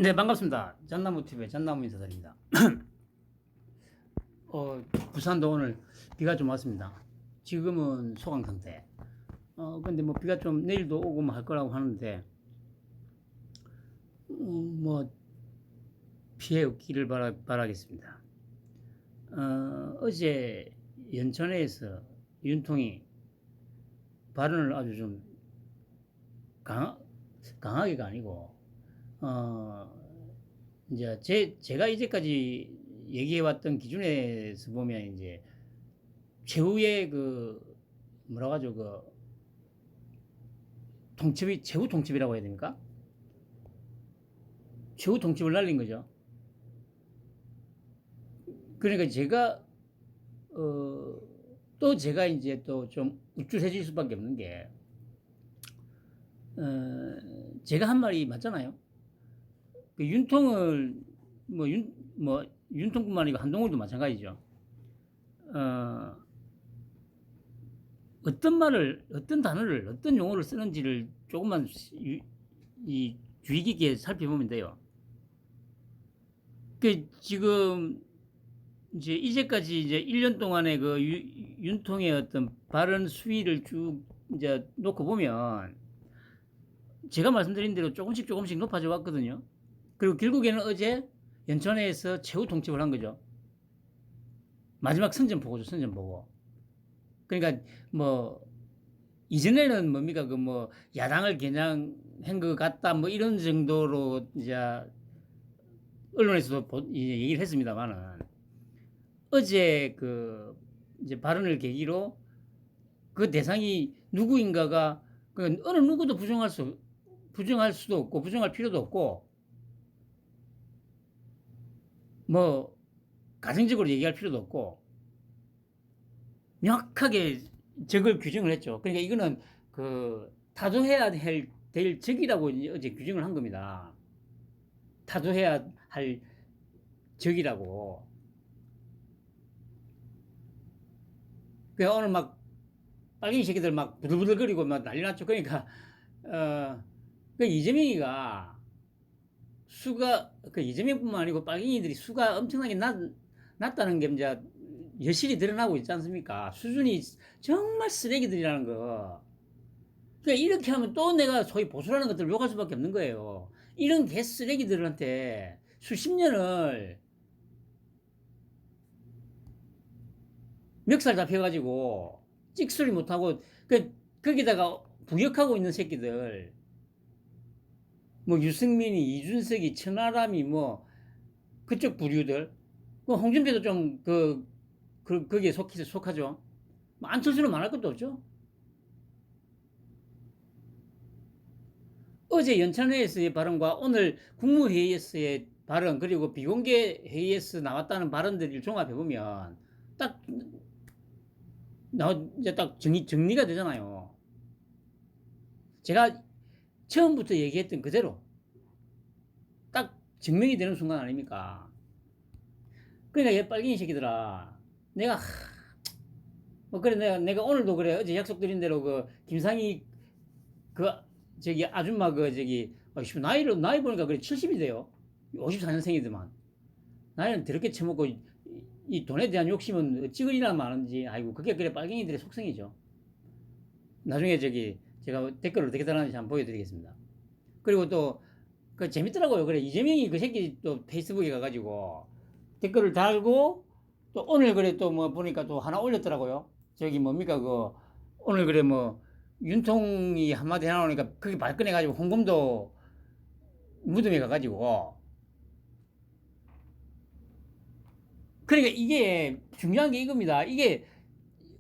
네, 반갑습니다. 잣나무TV의 잣나무 인사드립니다. 부산도 오늘 비가 좀 왔습니다. 지금은 소강 상태. 근데 뭐 비가 좀 내일도 오고 뭐 할 거라고 하는데, 뭐, 피해 없기를 바라겠습니다. 어제 연천에서 윤통이 발언을 아주 좀 강하게가 아니고, 이제 제가 이제까지 얘기해왔던 기준에서 보면 이제 최후의 그 뭐라고 하죠, 그 통첩이 최후 통첩이라고 해야 됩니까? 최후 통첩을 날린 거죠. 그러니까 제가 또 제가 이제 또 좀 우쭐해질 수밖에 없는 게, 제가 한 말이 맞잖아요. 그 윤통을 윤통뿐만 아니고 한동훈도 마찬가지죠. 어떤 말을, 어떤 단어를, 어떤 용어를 쓰는지를 조금만 이 주의 깊게 살펴보면 돼요. 그 지금 이제 이제까지 이제 1년 동안의 그 윤통의 어떤 발언 수위를 쭉 이제 놓고 보면 제가 말씀드린 대로 조금씩 높아져 왔거든요. 그리고 결국에는 어제 연천에서 최후 통첩을 한 거죠. 마지막 선전포고죠, 선전포고. 그러니까 뭐 이전에는 뭡니까 그 뭐 야당을 겨냥한 것 같다 뭐 이런 정도로 이제 언론에서도 얘기를 했습니다만은, 어제 그 이제 발언을 계기로 그 대상이 누구인가가 그 어느 누구도 부정할 수도 없고 부정할 필요도 없고 뭐 가정적으로 얘기할 필요도 없고 명확하게 적을 규정을 했죠. 그러니까 이거는 그 타도해야 될 적이라고 어제 규정을 한 겁니다. 타도해야 할 적이라고. 그냥 오늘 막 빨갱이 새끼들 막 부들부들거리고 막 난리 났죠. 그러니까 그 이재명이가 수가 그 이재명뿐만 아니고 빨갱이들이 수가 엄청나게 낮다는 게 이제 여실히 드러나고 있지 않습니까? 수준이 정말 쓰레기들이라는 거. 그러니까 이렇게 하면 또 내가 소위 보수라는 것들을 욕할 수밖에 없는 거예요. 이런 개 쓰레기들한테 수십 년을 멱살 잡혀가지고 찍소리 못하고 거기다가 부역하고 있는 새끼들, 뭐 유승민이, 이준석이, 천하람이 뭐 그쪽 부류들, 그 홍준표도 좀 거기에 속하죠. 뭐 안철수는 말할 것도 없죠. 어제 연찬회에서의 발언과 오늘 국무회의에서의 발언, 그리고 비공개 회의에서 나왔다는 발언들을 종합해보면 딱 이제 딱 정리가 되잖아요. 제가 처음부터 얘기했던 그대로 딱 증명이 되는 순간 아닙니까? 그러니까 얘 빨갱이 새끼들아, 내가 뭐 그래 내가 오늘도 그래 어제 약속드린 대로 그 김상희 그 저기 아줌마 그 저기 나이 보니까 그래 70이 돼요. 54년생이더만. 나이는 더럽게 처먹고 이 돈에 대한 욕심은 어찌 그리나 많은지. 아이고 그게 그래 빨갱이들의 속성이죠. 나중에 저기 제가 댓글을 어떻게 달았는지 한번 보여드리겠습니다. 그리고 또 그 재밌더라고요. 그래 이재명이 그 새끼 또 페이스북에 가가지고 댓글을 달고 또 오늘 그래 또 뭐 보니까 또 하나 올렸더라고요. 저기 뭡니까 그 오늘 그래 뭐 윤통이 한마디 해나오니까 그게 발끈해가지고 홍범도 무덤에 가가지고, 그러니까 이게 중요한 게 이겁니다. 이게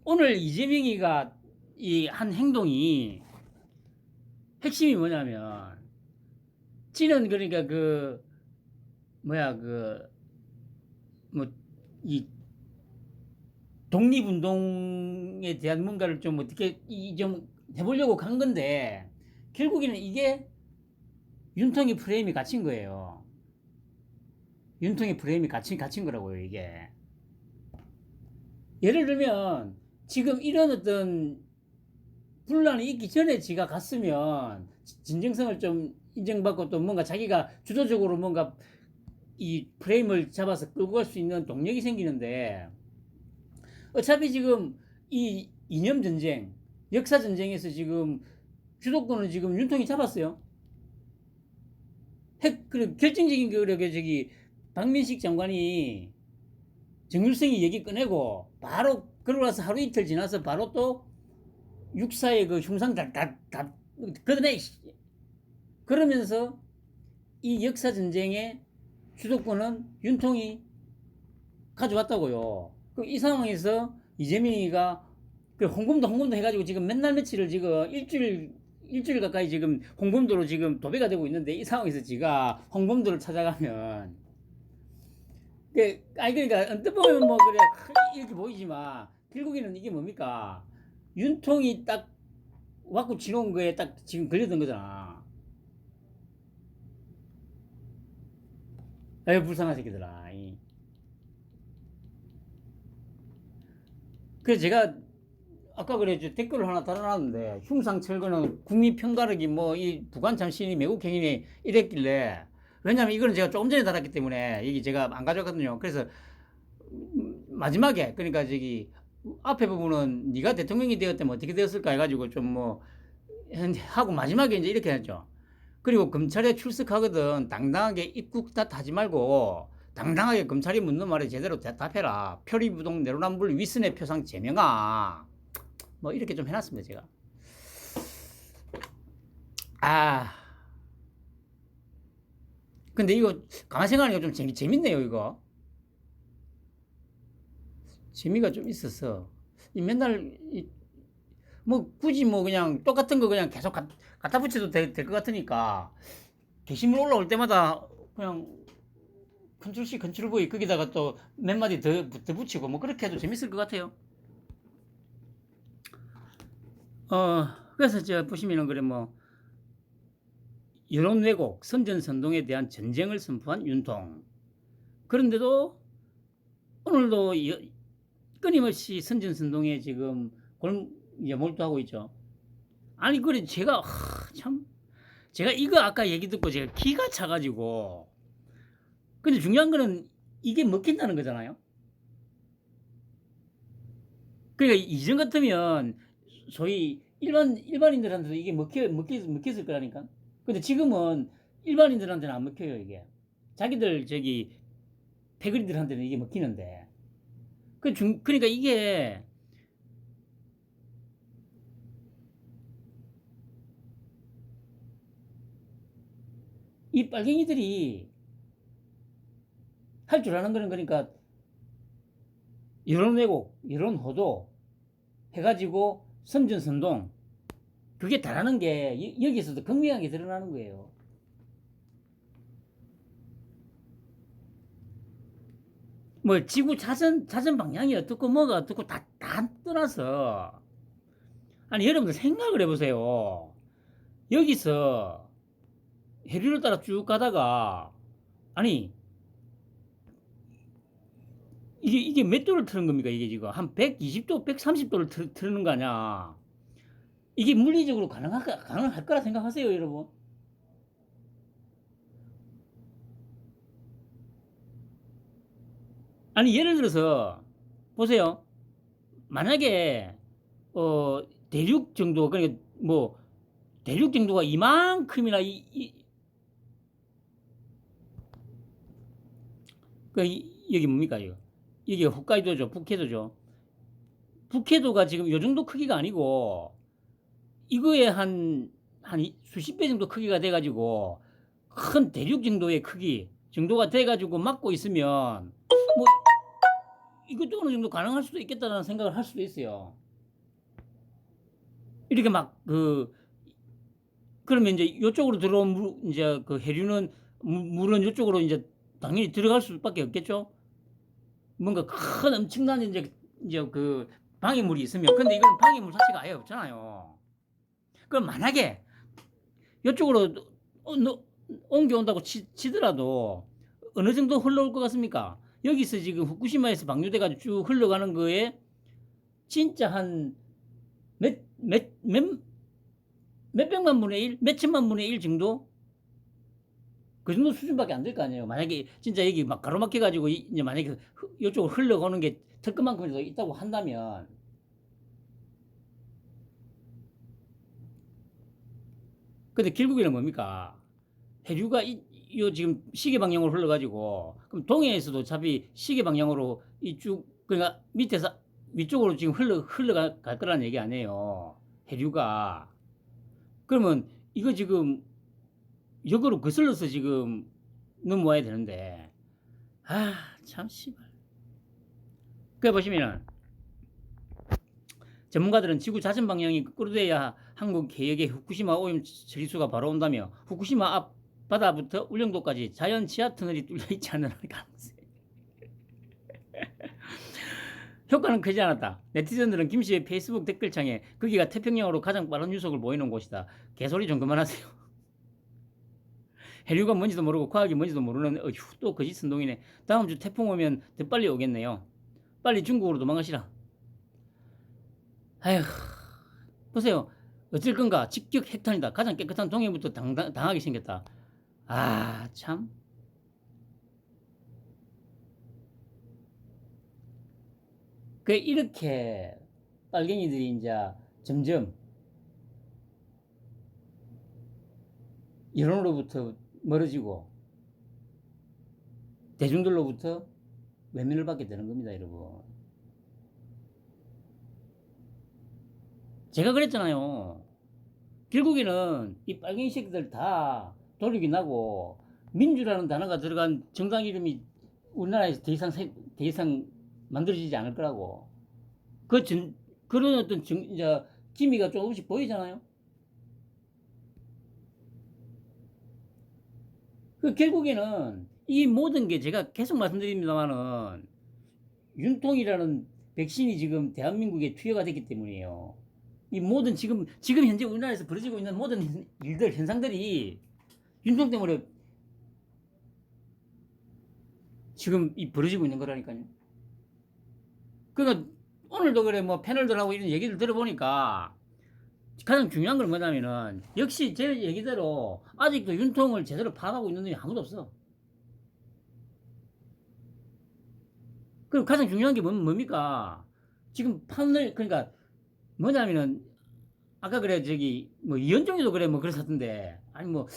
오늘 이재명이가 이 한 행동이 핵심이 뭐냐면, 지는 그러니까 그 뭐야 그 뭐 이 독립운동에 대한 뭔가를 좀 어떻게 좀 해보려고 간 건데, 결국에는 이게 윤통이 프레임이 갇힌 거예요. 윤통의 프레임이 갇힌 거라고요, 이게. 예를 들면, 지금 이런 어떤 분란이 있기 전에 지가 갔으면, 진정성을 좀 인정받고 또 뭔가 자기가 주도적으로 뭔가 이 프레임을 잡아서 끌고 갈 수 있는 동력이 생기는데 어차피 지금 이 이념 전쟁, 역사 전쟁에서 지금 주도권을 지금 윤통이 잡았어요. 그 결정적인 그 저기 박민식 장관이 정일성이 얘기 꺼내고 바로 그러고 나서 하루 이틀 지나서 바로 또 육사의 그 흉상 다 걷어내. 그러면서 이 역사 전쟁의 주도권은 윤통이 가져왔다고요. 이 상황에서 이재명이가 그 홍범도 해가지고 지금 맨날 며칠을 지금 일주일 가까이 지금 홍범도로 지금 도배가 되고 있는데 이 상황에서 지가 홍범도를 찾아가면 아니 그러니까 언뜻 보면 뭐 그래 이렇게 보이지만 결국에는 이게 뭡니까? 윤통이 딱 와꾸 지놓은 거에 딱 지금 걸려든 거잖아. 아유 불쌍한 새끼들아. 그래서 제가 아까 그래 댓글을 하나 달아놨는데 흉상 철거는 국민 편가르기 뭐 이 부관 참신이 매국 행위니 이랬길래 왜냐면 이거는 제가 조금 전에 달았기 때문에 이게 제가 안 가져갔거든요. 그래서 마지막에 그러니까 저기 앞에 부분은 네가 대통령이 되었다면 어떻게 되었을까 해가지고 좀 뭐 하고 마지막에 이제 이렇게 했죠. 그리고 검찰에 출석하거든 당당하게 입국 탓 하지 말고 당당하게 검찰이 묻는 말에 제대로 대답해라. 표리부동 내로남불 위선의 표상 제명아. 뭐 이렇게 좀 해놨습니다 제가. 근데 이거 가만 생각하니까 좀 재밌네요 이거. 재미가 좀 있어서 맨날 뭐 굳이 뭐 그냥 똑같은 거 그냥 계속 갖다 붙여도 될 것 같으니까 게시물 올라올 때마다 그냥 컨트롤 C 컨트롤 V 거기다가 또 몇 마디 더 붙이고 뭐 그렇게 해도 재밌을 것 같아요. 그래서 저 보시면은 그래 뭐 여론 왜곡, 선전선동에 대한 전쟁을 선포한 윤통. 그런데도 오늘도 끊임없이 선전선동에 지금 몰두하고 있죠. 아니 그래 제가 제가 이거 아까 얘기 듣고 제가 기가 차가지고 근데 중요한 거는 이게 먹힌다는 거잖아요. 그러니까 이전 같으면 소위 일반인들한테도 이게 먹혔을 거라니까. 근데 지금은 일반인들한테는 안 먹혀요 이게. 자기들 저기 패거리들한테는 이게 먹히는데. 그러니까 이게 이 빨갱이들이 할 줄 아는 거는 그러니까 여론 왜곡, 여론 호도 해가지고 선전선동 그게 다라는 게 여기서도 극명하게 드러나는 거예요. 뭐 지구 자전 방향이 어떻고 뭐가 어떻고 다 떠나서 아니 여러분들 생각을 해보세요. 여기서 해류를 따라 쭉 가다가 아니 이게 몇 도를 트는 겁니까? 이게 지금 한 120도, 130도를 트는 거 아니야? 이게 물리적으로 가능할 거라 생각하세요, 여러분? 아니 예를 들어서 보세요. 만약에 대륙 정도 그러니까 뭐 대륙 정도가 이만큼이나 여기 뭡니까 이거? 이게 홋카이도죠, 북해도죠. 북해도가 지금 요 정도 크기가 아니고 이거에 한 수십 배 정도 크기가 돼가지고 큰 대륙 정도의 크기 정도가 돼가지고 막고 있으면 뭐 이것도 어느 정도 가능할 수도 있겠다는 생각을 할 수도 있어요. 이렇게 막 그러면 이제 이쪽으로 들어온 이제 그 해류는 물은 이쪽으로 이제 당연히 들어갈 수밖에 없겠죠. 뭔가 큰 엄청난 이제 그 방해물이 있으면 근데 이건 방해물 자체가 아예 없잖아요. 그럼 만약에 이쪽으로 옮겨온다고 치더라도 어느 정도 흘러올 것 같습니까? 여기서 지금 후쿠시마에서 방류돼가지고 쭉 흘러가는 거에 진짜 한 몇백만 분의 1, 몇천만 분의 1 정도 그 정도 수준밖에 안 될 거 아니에요. 만약에 진짜 여기 막 가로막혀가지고 이제 만약에 이쪽으로 흘러가는 게 턱만큼이라도 있다고 한다면 근데 결국에는 뭡니까? 해류가 요 지금 시계 방향으로 흘러가지고 그럼 동해에서도 어차피 시계 방향으로 이쭉 그러니까 밑에서 위쪽으로 지금 흘러갈 거라는 얘기 아니에요. 해류가 그러면 이거 지금 역으로 거슬러서 지금 넘어와야 되는데 참 씨발. 그래 보시면은 전문가들은 지구 자전 방향이 거꾸로 돼야 한국 해역의 후쿠시마 오염 처리수가 바로 온다며 후쿠시마 앞 바다부터 울릉도까지 자연 지하 터널이 뚫려 있지 않는 가능성. 효과는 크지 않았다. 네티즌들은 김 씨의 페이스북 댓글창에 거기가 태평양으로 가장 빠른 유속을 보이는 곳이다. 개소리 좀 그만하세요. 해류가 뭔지도 모르고 과학이 뭔지도 모르는 어휴 또 거짓 선동이네. 다음 주 태풍 오면 더 빨리 오겠네요. 빨리 중국으로 도망가시라. 아휴 보세요. 어쩔 건가 직격 핵탄이다. 가장 깨끗한 동해부터 당하게 생겼다. 참. 그 이렇게 빨갱이들이 이제 점점 여론으로부터 멀어지고 대중들로부터 외면을 받게 되는 겁니다, 여러분. 제가 그랬잖아요. 결국에는 이 빨갱이 새끼들 다 돌리기 나고 민주라는 단어가 들어간 정당 이름이 우리나라에서 더 이상 만들어지지 않을 거라고. 그런 어떤 이제 기미가 조금씩 보이잖아요. 결국에는 이 모든 게 제가 계속 말씀드립니다만은 윤통이라는 백신이 지금 대한민국에 투여가 됐기 때문이에요. 이 모든 지금 현재 우리나라에서 벌어지고 있는 모든 일들 현상들이 윤통 때문에 지금 벌어지고 있는 거라니까요. 그러니까 오늘도 그래 뭐 패널들하고 이런 얘기를 들어보니까 가장 중요한 건 뭐냐면은 역시 제 얘기대로 아직도 윤통을 제대로 파악하고 있는 놈이 아무도 없어. 그리고 가장 중요한 게 뭡니까? 지금 판을 그러니까 뭐냐면은 아까 그래 저기 뭐 이현종이도 그래 뭐 그랬었던데 아니 뭐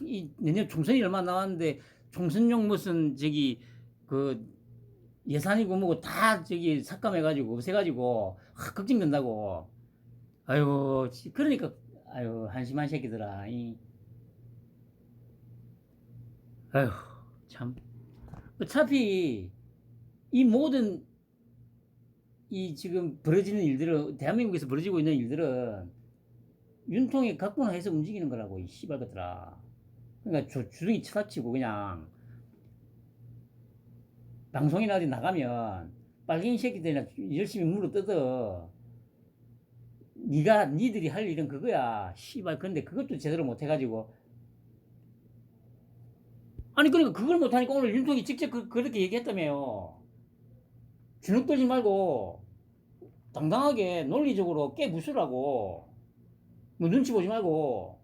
이 내년 총선이 얼마 남았는데 총선용 무슨 저기 그 예산이고 뭐고 다 저기 삭감해가지고 없애가지고 걱정된다고. 아유 그러니까 아유 한심한 새끼들아. 아유 참 어차피 이 모든 이 지금 벌어지는 일들은 대한민국에서 벌어지고 있는 일들은 윤통이 각본화해서 움직이는 거라고 이 씨발 것들아. 그러니까 주둥이 쳐다치고 그냥 방송이나 어디 나가면 빨갱이 새끼들이나 열심히 물어뜯어. 니들이 할 일은 그거야. 씨발 근데 그것도 제대로 못해가지고 아니 그러니까 그걸 못하니까 오늘 윤통이 직접 그렇게 얘기했다며요. 주눅 들지 말고 당당하게 논리적으로 깨부수라고. 뭐 눈치 보지 말고.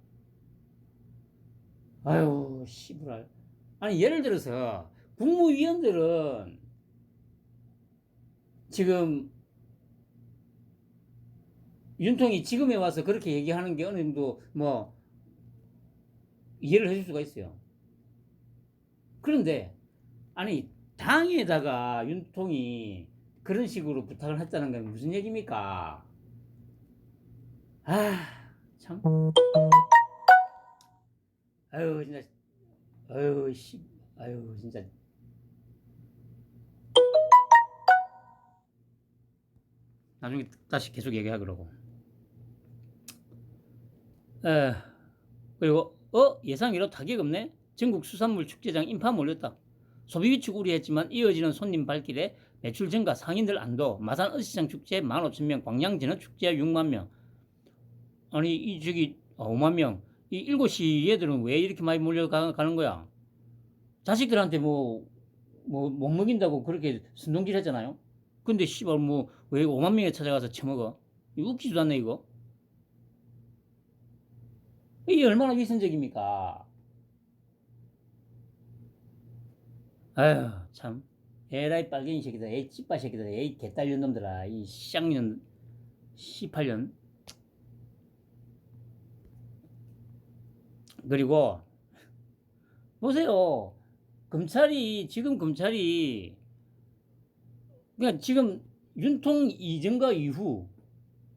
아유 씨부랄. 아니 예를 들어서 국무위원들은 지금 윤통이 지금에 와서 그렇게 얘기하는 게 어느 정도 뭐 이해를 해줄 수가 있어요. 그런데 아니 당에다가 윤통이 그런 식으로 부탁을 했다는 건 무슨 얘기입니까? 참. 아유 진짜. 아유 씨. 아유 진짜. 나중에 다시 계속 얘기하더라고. 그리고 예상외로 타격 없네. 전국 수산물 축제장 인파 몰렸다. 소비 위축 우려했지만 이어지는 손님 발길에 매출 증가, 상인들 안도. 마산 어시장 축제 15,000명, 광양 전어축제 6만 명. 아니 이 저기 5만 명. 이 7시 얘들은 왜 이렇게 많이 몰려가는 거야? 자식들한테 못 먹인다고 그렇게 순동질 했잖아요. 근데 씨발 왜 5만 명에 찾아가서 처먹어? 이거 웃기지도 않네 이거. 이게 얼마나 위선적입니까? 아휴, 참. 에라이 빨갱이 새끼들, 에이 찌빠 새끼들, 에이 개딸년 놈들아, 이 쌍년, 18년. 그리고, 보세요. 지금 검찰이, 그러니까 지금 윤통 이전과 이후,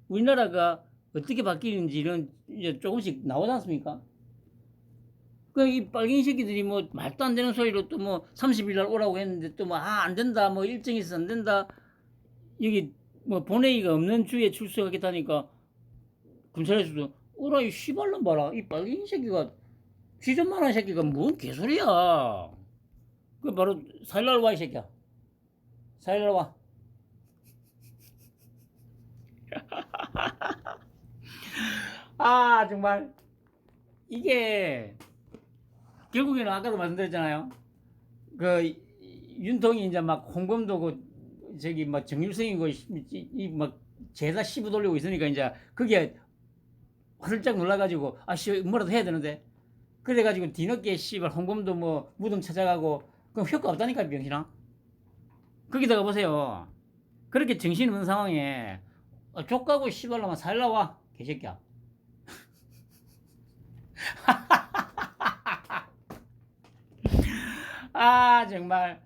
우리나라가 어떻게 바뀌는지 이런, 이제 조금씩 나오지 않습니까? 이 빨갱이 새끼들이 뭐 말도 안 되는 소리로 또 뭐 30일 날 오라고 했는데 또 뭐 안 된다 뭐 일정이 있어 안 된다 여기 뭐 본회의가 없는 주에 출석하겠다니까 검찰에서도 오라 이 씨발놈 봐라 이 빨갱이 새끼가 쥐좀만한 새끼가 뭔 개소리야 그 바로 4일날 와 이 새끼야 4일날 와 아 정말 이게 결국에는 아까도 말씀드렸잖아요 그 윤통이 이제 막 홍범도 저기 막 정일성이고 이막 죄다 씹어 돌리고 있으니까 이제 그게 활짝 놀라가지고 아씨 뭐라도 해야 되는데 그래가지고 뒤늦게 씨발 홍범도 뭐 무덤 찾아가고 그럼 효과 없다니까 병신아 거기다가 보세요 그렇게 정신 없는 상황에 족가고 씨발로만 살라와 개새끼야 아 정말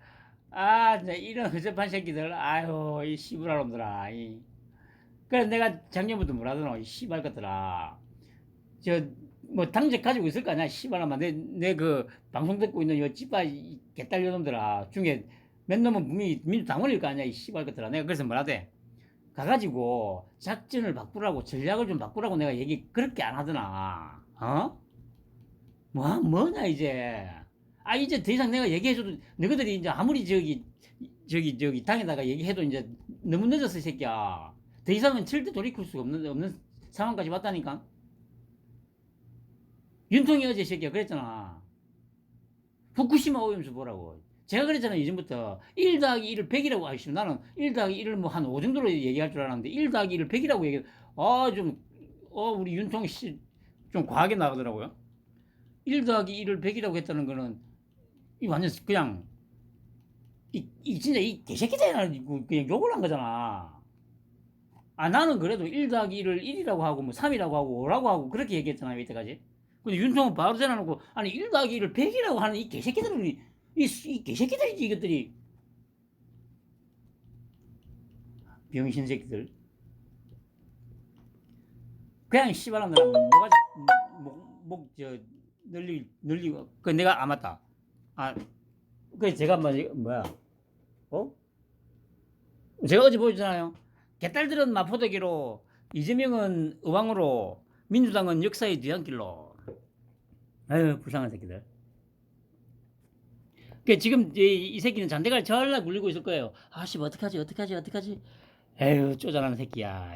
아 진짜 이런 허접한 새끼들 아유 이 씨부랄놈들아 그래 내가 작년부터 뭐라더노 이 씨발 것들아 저 뭐 당직 가지고 있을 거 아니야 씨발아마 내 그 방송 듣고 있는 요 찌빠 개딸 놈들아 중에 몇 놈은 분명히 민주당원일 거 아니야 이 씨발 것들아 내가 그래서 뭐라대 가가지고 작전을 바꾸라고 전략을 좀 바꾸라고 내가 얘기 그렇게 안 하더나 어? 뭐냐 이제 이제 더 이상 내가 얘기해줘도 너희들이 이제 아무리 저기 당에다가 얘기해도 이제 너무 늦었어 이 새끼야 더 이상은 절대 돌이킬 수가 없는 상황까지 왔다니까 윤통이 어제 새끼야 그랬잖아 후쿠시마 오염수 보라고 제가 그랬잖아요 이전부터 1 더하기 1을 100이라고 하시면 나는 1 더하기 1을 뭐 한 5 정도로 얘기할 줄 알았는데 1 더하기 1을 100이라고 얘기해 우리 윤통이 좀 과하게 나가더라고요 1 더하기 1을 100이라고 했다는 거는 이 완전 그냥 진짜 이 개새끼잖아 그냥 욕을 한 거잖아 나는 그래도 1 더하기 1을 1이라고 하고 뭐 3이라고 하고 5라고 하고 그렇게 얘기했잖아요 이때까지 근데 윤통은 바로 대놔놓고 아니 1 더하기 1을 100이라고 하는 이 개새끼들이 이 개새끼들이지 이것들이 병신 새끼들 그냥 씨발놈들 뭐가 목저 늘리고 그 내가 맞다 그 제가 뭐야 제가 어제 보여주잖아요 개딸들은 마포대기로 이재명은 의왕으로 민주당은 역사의 뒤안길로 아유 불쌍한 새끼들 지금 이 새끼는 잔대가리 전라 굴리고 있을 거예요 아씨 어떡하지 에휴 쪼잔한 새끼야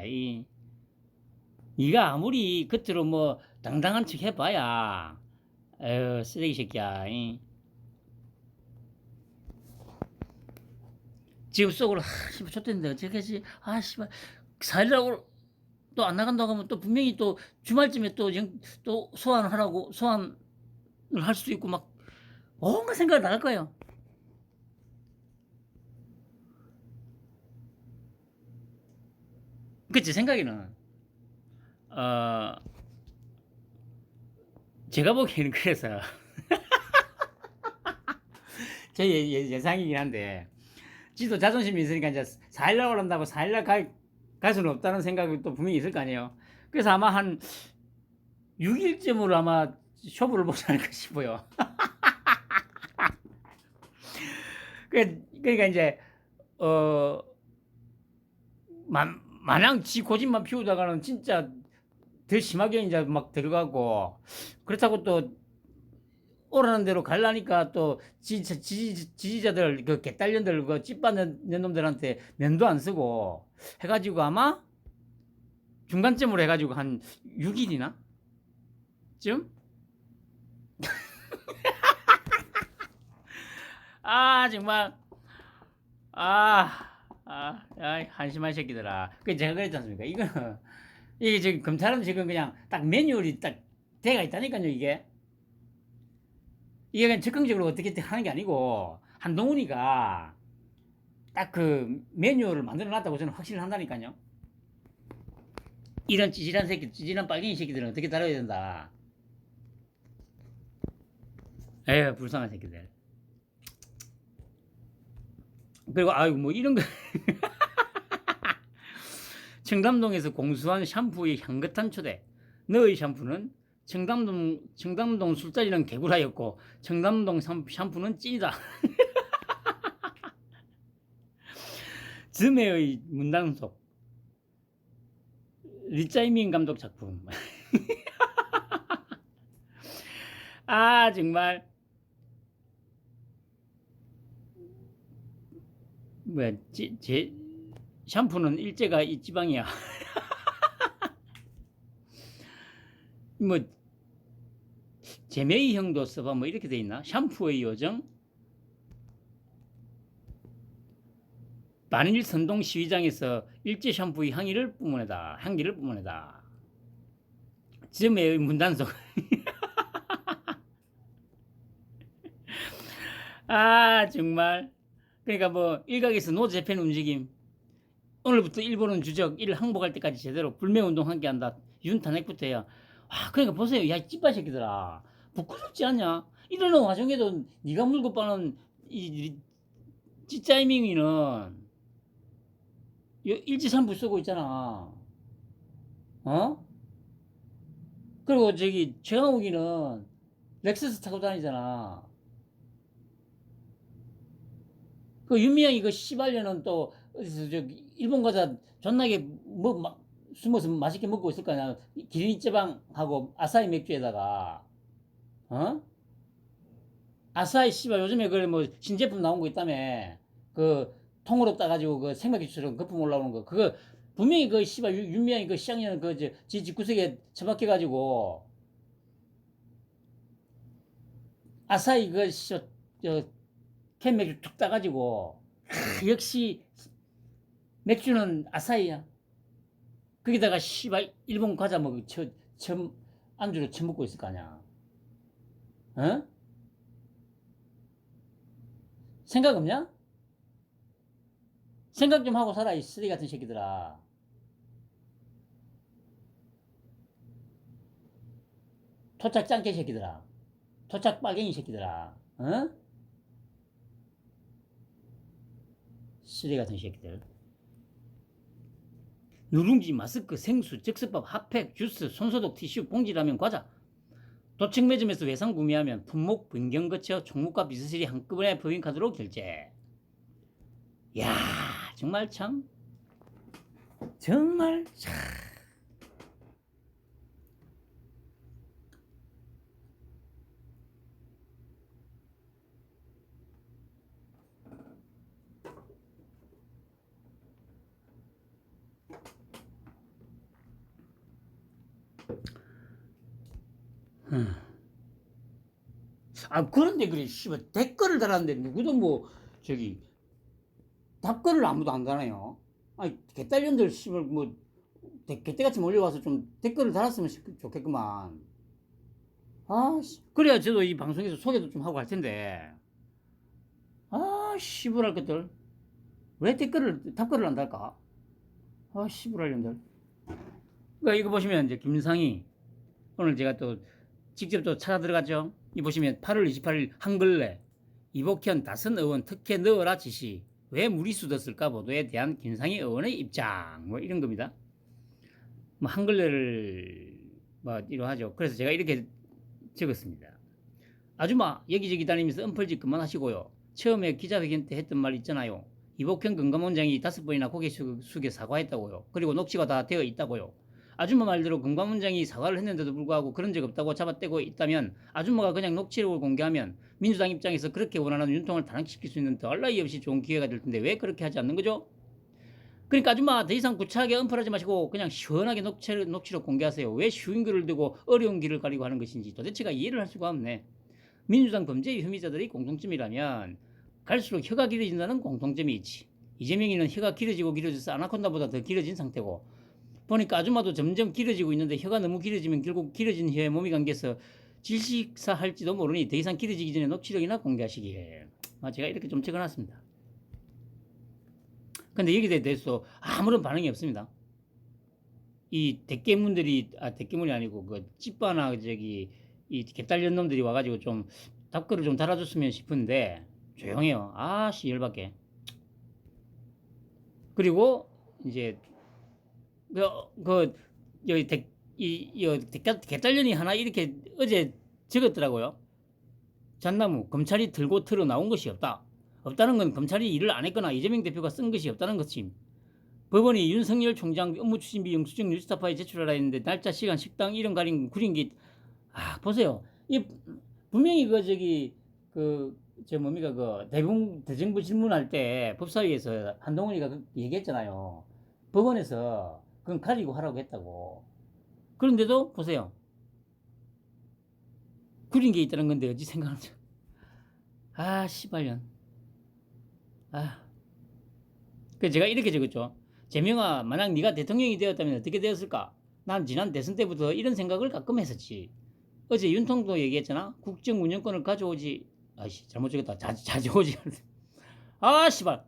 니가 아무리 겉으로 뭐 당당한 척 해봐야 에휴 쓰레기 새끼야 지금 속으로 씨발 좆됐는데 어떡하지 씨발 4일날 또 안 나간다고 하면 또 분명히 또 주말쯤에 또 소환을 할 수도 있고 막 온갖 생각이 나갈 거예요 그치 생각에는 제가 보기에는 그래서 제 예상이긴 한데 지도 자존심이 있으니까 이제 4일날 오란다고 4일날 갈 수는 없다는 생각이 또 분명히 있을 거 아니에요 그래서 아마 한 6일쯤으로 아마 쇼부를 보지 않을까 싶어요 그러니까 이제 마냥 지 고집만 피우다가는 진짜 더 심하게 이제 막 들어가고 그렇다고 또 오라는 대로 갈라니까 또 지지자들 그 개딸년들 그 찌빠는 놈들한테 면도 안 쓰고 해가지고 아마 중간점으로 해가지고 한 6일이나 쯤 정말 한심한 새끼들아 제가 그랬지 않습니까 이게 지금 검찰은 지금 그냥 딱 매뉴얼이 딱 돼가 있다니까요 이게 그냥 적극적으로 어떻게 하는 게 아니고 한동훈이가 딱 그 매뉴얼을 만들어 놨다고 저는 확신을 한다니까요. 이런 찌질한 새끼, 찌질한 빨갱이 새끼들은 어떻게 다뤄야 된다. 에휴, 불쌍한 새끼들. 그리고, 아유, 뭐 이런 거. 청담동에서 공수한 샴푸의 향긋한 초대. 너의 샴푸는 청담동 술자리는 개구라였고, 청담동 샴푸는 찐이다. 즈메의 문단속. 리짜이밍 감독 작품. 아, 정말. 뭐야, 샴푸는 일제가 이 지방이야. 뭐, 제메이 형도 써봐. 뭐, 이렇게 돼 있나? 샴푸의 요정? 만일 선동 시위장에서 일제 샴푸의 향기를 뿜어내다. 즈메의 문단속. 아, 정말. 그러니까 뭐, 일각에서 노재팬 움직임. 오늘부터 일본은 주적, 이를 항복할 때까지 제대로 불매운동 함께 한다. 윤탄핵부터 해야. 와, 그러니까 보세요. 야, 찌빠 새끼들아. 부끄럽지 않냐? 이러는 와중에도 네가 물고 빠는 이 찌짜이밍이는 일지산부 쓰고 있잖아. 어? 그리고 저기 최강욱이는 렉서스 타고 다니잖아. 그 윤미향이 그 씨발년은 또 어디서 저 일본 과자 존나게 뭐 숨어서 맛있게 먹고 있을 거 아니야. 기린찌방하고 아사히 맥주에다가 어? 아사히 씨발 요즘에 그 뭐 신제품 나온 거 있다며. 그 통으로 따가지고 그 생맥주처럼 거품 올라오는 거. 그거 분명히 그 씨발 윤미향이 그 시장년 그지 집구석에 처박혀가지고 아사히 저 캔 맥주 툭 따가지고 역시 맥주는 아사히야. 거기다가 씨발 일본 과자 뭐 처음 안주로 처먹고 있을 거 아니야. 어? 생각 없냐? 생각 좀 하고 살아 이 쓰레기 같은 새끼들아. 토착 짱깨 새끼들아. 토착 빨갱이 새끼들아. 어? 쓰레기 같은 새끼들. 누룽지, 마스크, 생수, 즉석밥, 핫팩, 주스, 손소독, 티슈, 봉지라면, 과자. 도청 매점에서 외상 구매하면 품목 변경 거쳐 총무과 비서실이 한꺼번에 법인카드로 결제. 야, 정말 참. 정말 참. 아, 그런데 그래, 씨발, 댓글을 달았는데 누구도 뭐, 저기, 답글을 아무도 안 달아요. 아니, 개딸년들, 씨발, 뭐, 개떼같이 몰려와서 좀 댓글을 달았으면 좋겠구만. 아, 그래야 저도 이 방송에서 소개도 좀 하고 할 텐데. 아, 씨부랄 것들. 왜 답글을 안 달까? 아, 씨부랄 년들. 그러니까 이거 보시면 이제 김상희. 오늘 제가 또 직접 또 찾아 들어갔죠. 이 보시면 8월 28일 한글래. 이복현 다선 의원 특혜 넣어라 지시. 왜 무리수 뒀을까 보도에 대한 김상희 의원의 입장. 뭐 이런 겁니다. 뭐 한글래를 뭐 이러하죠. 그래서 제가 이렇게 적었습니다. 아줌마 여기저기 다니면서 은펄짓 그만하시고요. 처음에 기자회견 때 했던 말 있잖아요. 이복현 금감원장이 5번이나 고개 숙여 사과했다고요. 그리고 녹취가 다 되어 있다고요. 아줌마 말대로 금감원장이 사과를 했는데도 불구하고 그런 적 없다고 잡아떼고 있다면 아줌마가 그냥 녹취록을 공개하면 민주당 입장에서 그렇게 원하는 윤통을 단행시킬 수 있는 더할 나위 없이 좋은 기회가 될 텐데 왜 그렇게 하지 않는 거죠? 그러니까 아줌마 더 이상 구차하게 언팔하지 마시고 그냥 시원하게 녹취록 공개하세요. 왜 쉬운 글을 두고 어려운 길을 가리고 하는 것인지 도대체가 이해를 할 수가 없네. 민주당 범죄의 혐의자들이 공통점이라면 갈수록 혀가 길어진다는 공통점이 있지. 이재명이는 혀가 길어져서 아나콘다보다 더 길어진 상태고 보니까 아줌마도 점점 길어지고 있는데 혀가 너무 길어지면 결국 길어진 혀에 몸이 감겨서 질식사할지도 모르니 더 이상 길어지기 전에 녹취록이나 공개하시기에. 제가 이렇게 좀 적어놨습니다. 근데 여기에 대해서 아무런 반응이 없습니다. 이 대깨문이 아니고 그 찌빠나 이 개딸년 놈들이 와가지고 좀 답글을 좀 달아줬으면 싶은데 조용해요. 아씨 열받게. 그리고 이제 그 여기 개딸년이 하나 이렇게 어제 적었더라고요. 잣나무 검찰이 들고 틀어 나온 것이 없다. 없다는 건 검찰이 일을 안 했거나 이재명 대표가 쓴 것이 없다는 것임. 법원이 윤석열 총장 업무추진비 영수증 뉴스타파에 제출하라 했는데 날짜, 시간, 식당 이름 가린 구린 게 보세요. 이 분명히 뭡니까 대정부 질문할 때 법사위에서 한동훈이가 얘기했잖아요. 법원에서 그건 가리고 하라고 했다고. 그런데도 보세요. 구린 게 있다는 건데 어찌 생각하는지. 씨발년. 그래서 제가 이렇게 적었죠. 재명아, 만약 네가 대통령이 되었다면 어떻게 되었을까? 난 지난 대선 때부터 이런 생각을 가끔 했었지. 어제 윤통도 얘기했잖아. 국정 운영권을 가져오지. 잘못 적었다. 자주오지. 씨발.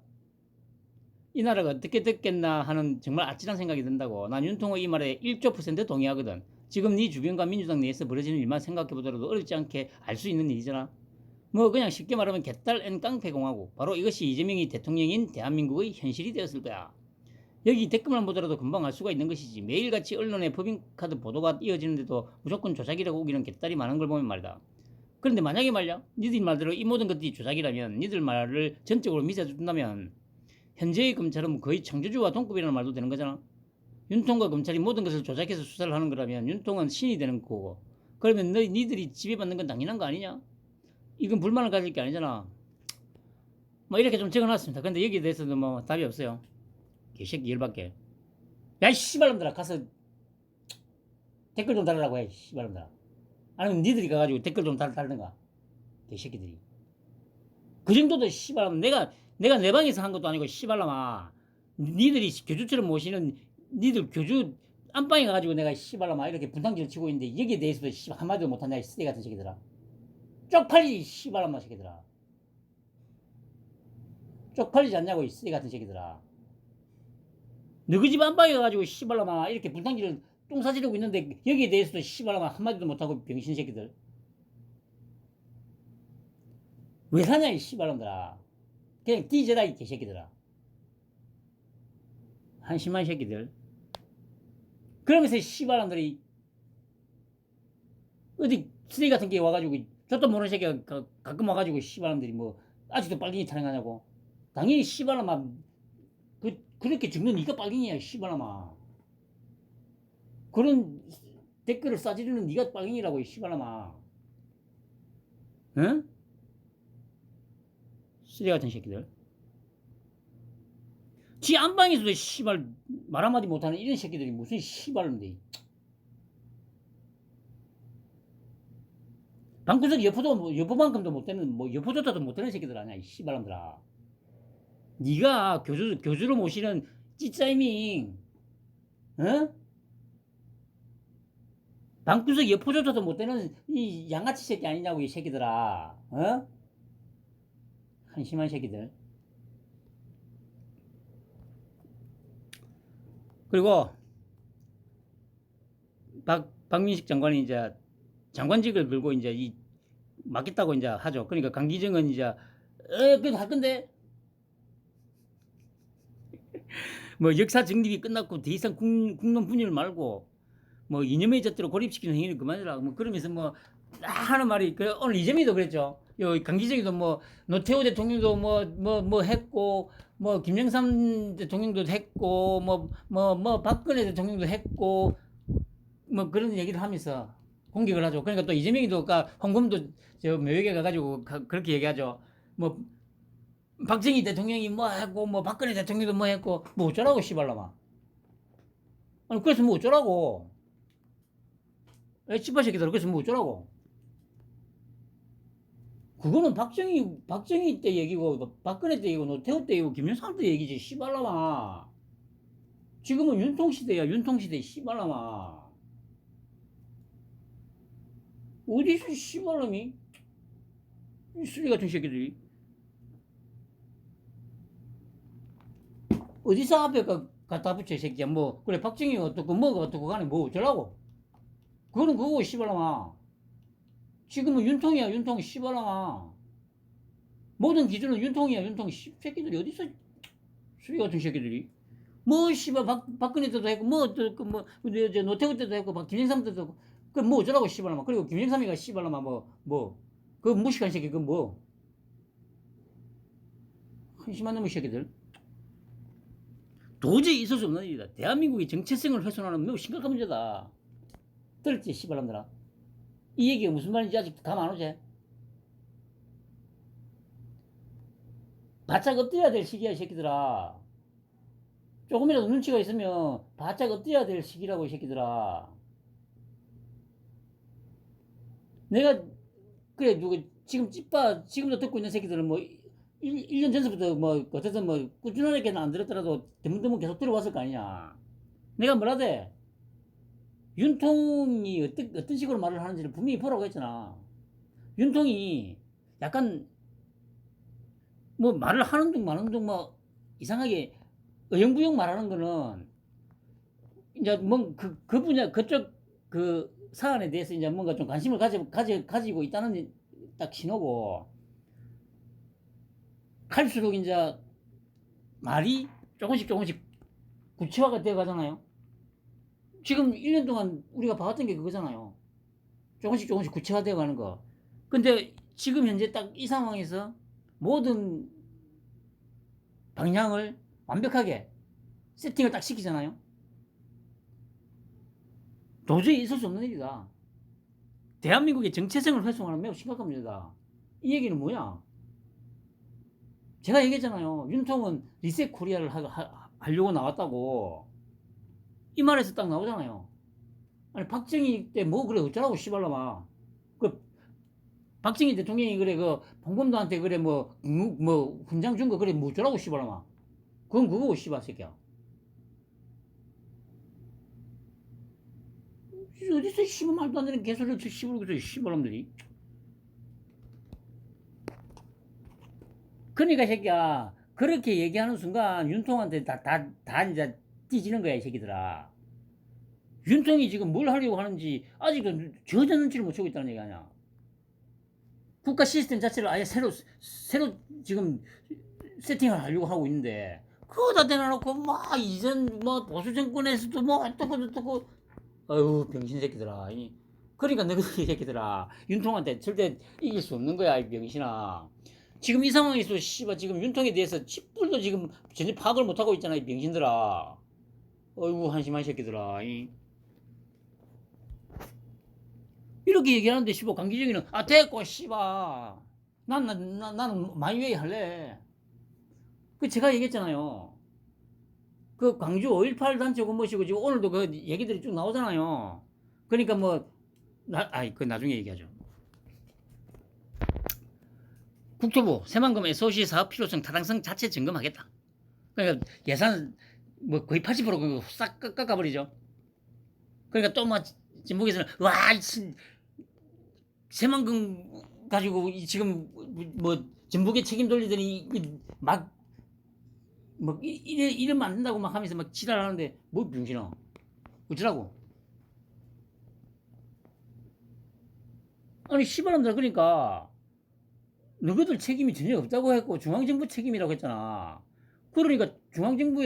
이 나라가 어떻게 됐겠나 하는 정말 아찔한 생각이 든다고. 난 윤통의 이 말에 1조% 동의하거든. 지금 네 주변과 민주당 내에서 벌어지는 일만 생각해보더라도 어렵지 않게 알 수 있는 일이잖아. 그냥 쉽게 말하면 개딸 N 깡패공화국. 바로 이것이 이재명이 대통령인 대한민국의 현실이 되었을 거야. 여기 댓글만 보더라도 금방 알 수가 있는 것이지. 매일같이 언론에 법인카드 보도가 이어지는데도 무조건 조작이라고 우기는 개딸이 많은 걸 보면 말이다. 그런데 만약에 말이야, 니들 말대로 이 모든 것들이 조작이라면, 니들 말을 전적으로 믿어준다면 현재의 검찰은 거의 창조주와 동급이라는 말도 되는 거잖아. 윤통과 검찰이 모든 것을 조작해서 수사를 하는 거라면 윤통은 신이 되는 거고, 그러면 니들이 지배받는 건 당연한 거 아니냐? 이건 불만을 가질 게 아니잖아. 이렇게 좀 적어놨습니다. 근데 여기에 대해서는 답이 없어요. 개새끼 열받게. 야, 이 씨발놈들아, 가서 댓글 좀 달라고 해, 씨발놈들아. 아니면 니들이 가가지고 댓글 좀 달든가. 개새끼들이. 그 정도도 씨발놈. 내가 내 방에서 한 것도 아니고, 씨발놈아. 니들이 교주처럼 모시는, 니들 교주 안방에 가가지고 내가 씨발놈아 이렇게 분탕질을 치고 있는데, 여기에 대해서도 한마디도 못한다, 이 쓰레기 같은 새끼들아. 쪽팔리지, 씨발놈아 새끼들아. 쪽팔리지 않냐고, 이 쓰레기 같은 새끼들아. 너희 집 안방에 가가지고 씨발놈아 이렇게 분탕질을 똥사지르고 있는데 여기에 대해서도 씨발놈아 한마디도 못하고 병신 새끼들. 왜 사냐 이 씨발놈들아. 그냥 뒤져라 이 개새끼들아. 한심한 새끼들. 그러면서 씨발놈들이 어디 쓰레기 같은 게 와가지고 저도 모르는 새끼가 가끔 와가지고 씨발놈들이 아직도 빨갱이 타령하냐고. 당연히 씨발놈아 그렇게 죽는 니가 빨갱이야 씨발놈아. 그런 댓글을 싸지르는 니가 빨갱이라고 이 씨발놈아. 응? 쓰레기 같은 새끼들. 지 안방에서도 씨발 말 한마디 못하는 이런 새끼들이 무슨 씨발인데. 방구석 여포만큼도 못되는 여포조차도 못되는 새끼들 아니야 이 씨발놈들아. 니가 교주로 모시는 찌짜이밍 어? 방구석 여포조차도 못되는 이 양아치 새끼 아니냐고 이 새끼들아. 어? 한심한 새끼들. 그리고 박민식 장관이 이제 장관직을 들고 이제 맡겠다고 이제 하죠. 그러니까 강기정은 이제 그래도 할 건데 역사 정립이 끝났고 더 이상 국론 분열 말고 이념의 잣대로 고립시키는 행위를 그만해라. 그러면서 하는 말이 오늘 이재명이도 그랬죠. 강기정이도 노태우 대통령도 했고 김영삼 대통령도 했고 박근혜 대통령도 했고 그런 얘기를 하면서 공격을 하죠. 그러니까 또 이재명이도 홍범도 묘역에 가가지고 그렇게 얘기하죠. 박정희 대통령이 했고 박근혜 대통령도 했고 어쩌라고 씨발놈아. 아니 그래서 어쩌라고. 씨발 새끼들 그래서 어쩌라고. 그거는 박정희 때 얘기고 박근혜 때 얘기고 노태우 때 얘기고 김영삼 때 얘기지 씨발놈아. 지금은 윤통시대야 윤통시대 씨발놈아. 어디서 씨발놈이 이 쓰레기 같은 새끼들이. 어디서 앞에 갖다 붙여, 이 새끼야. 뭐, 그래, 박정희가 어떻고, 뭐가 어떻고 간에 뭐 어쩌라고. 그거는 그거고, 씨발라마. 지금은 윤통이야, 윤통, 씨발라마. 모든 기준은 윤통이야, 윤통. 새끼들이 어디서, 수리 같은 새끼들이. 뭐, 씨발, 박근혜 때도 했고, 뭐, 노태우 때도 했고, 김영삼 때도 했고, 그 뭐 어쩌라고, 씨발라마. 그리고 김영삼이가 씨발라마, 그 무식한 새끼, 그 뭐. 한심한 놈의 새끼들. 도저히 있을 수 없는 일이다. 대한민국의 정체성을 훼손하는 매우 심각한 문제다. 들었지, 씨발놈들아. 이 얘기가 무슨 말인지 아직 감 안 오지? 바짝 엎드려야 될 시기야, 이 새끼들아. 조금이라도 눈치가 있으면 바짝 엎드려야 될 시기라고, 이 새끼들아. 내가, 그래, 지금 지금도 듣고 있는 새끼들은 뭐, 1년 전서부터 뭐, 어쨌든 뭐, 꾸준하게는 안 들었더라도 드문드문 계속 들어왔을 거 아니냐. 내가 뭐라대? 윤통이 어떤 식으로 말을 하는지를 분명히 보라고 했잖아. 윤통이 약간 뭐 말을 하는 둥 마는 둥 뭐 이상하게 어영부영 말하는 거는 이제 뭐 그 분야 그쪽 그 사안에 대해서 이제 뭔가 좀 관심을 가지고 있다는 딱 신호고, 갈수록 이제 말이 조금씩 구체화가 되어 가잖아요. 지금 1년 동안 우리가 봐왔던 게 그거잖아요. 조금씩 구체화되어 가는 거. 근데 지금 현재 딱 이 상황에서 모든 방향을 완벽하게 세팅을 딱 시키잖아요. 도저히 있을 수 없는 일이다. 대한민국의 정체성을 훼손하는 매우 심각한 문제다. 이 얘기는 뭐야? 제가 얘기했잖아요. 윤통은 리셋 코리아를 하려고 나왔다고. 이 말에서 딱 나오잖아요. 아니, 박정희 때 뭐 그래 어쩌라고 씨발라마. 그 박정희 대통령이 그래 그 봉검도한테 그래 뭐 훈장 준 거 그래 뭐 어쩌라고 씨발라마. 그건 그거고 씨발 새끼야. 어디서 씨발 말도 안 되는 개소리를 씨부르고 있어 씨발놈들이. 그러니까 새끼야, 그렇게 얘기하는 순간 윤통한테 다 이제 뒤지는 거야 이 새끼들아. 윤통이 지금 뭘 하려고 하는지 아직도 전혀 눈치를 못 채고 있다는 얘기 아니야. 국가 시스템 자체를 아예 새로 지금 세팅을 하려고 하고 있는데, 그거 다 대놔놓고 막 이전 뭐 보수 정권에서도 뭐 어떻고 아유 병신 새끼들아. 그러니까 너희 새끼들아, 윤통한테 절대 이길 수 없는 거야 이 병신아. 지금 이 상황에서 씨발 지금 윤통에 대해서 쥐뿔도 지금 전혀 파악을 못하고 있잖아 이 병신들아. 어이구 한심한 새끼들아. 이렇게 얘기하는데 씨발 강기정이는 됐고 씨발 나는 마이웨이 할래. 그 제가 얘기했잖아요. 그 광주 5.18 단체 군모시고 지금 오늘도 그 얘기들이 쭉 나오잖아요. 그러니까 뭐 그 나중에 얘기하죠. 국토부 새만금 SOC 사업 필요성 타당성 자체 점검하겠다. 그러니까 예산 뭐 거의 80%싹 깎아버리죠. 그러니까 또 뭐 진북에서는 와 새만금 가지고 지금 뭐 전북에 책임 돌리더니 막 뭐 이러면 안 된다고 막 하면서 막 지랄하는데 뭐 병신아 어쩌라고. 아니 씨발놈들. 그러니까 너희들 책임이 전혀 없다고 했고 중앙정부 책임이라고 했잖아. 그러니까 중앙정부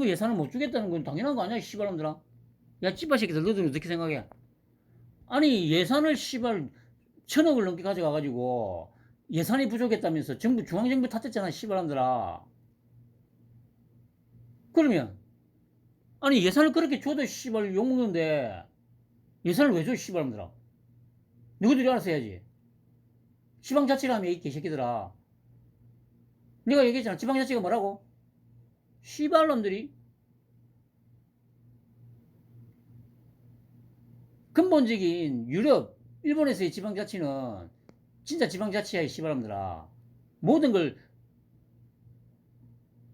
예산을 못 주겠다는 건 당연한 거 아니야 씨발놈들아. 야 찌바 새끼들 너희들 어떻게 생각해? 아니 예산을 씨발 1,000억을 넘게 가져가가지고 예산이 부족했다면서 정부 중앙정부 탓했잖아 씨발놈들아. 그러면 아니 예산을 그렇게 줘도 씨발 욕먹는데 예산을 왜 줘 씨발놈들아. 너희들이 알아서 해야지. 지방자치를 하면 이 개새끼들아. 내가 얘기했잖아. 지방자치가 뭐라고? 씨발놈들이. 근본적인 유럽, 일본에서의 지방자치는 진짜 지방자치야 이 씨발놈들아. 모든 걸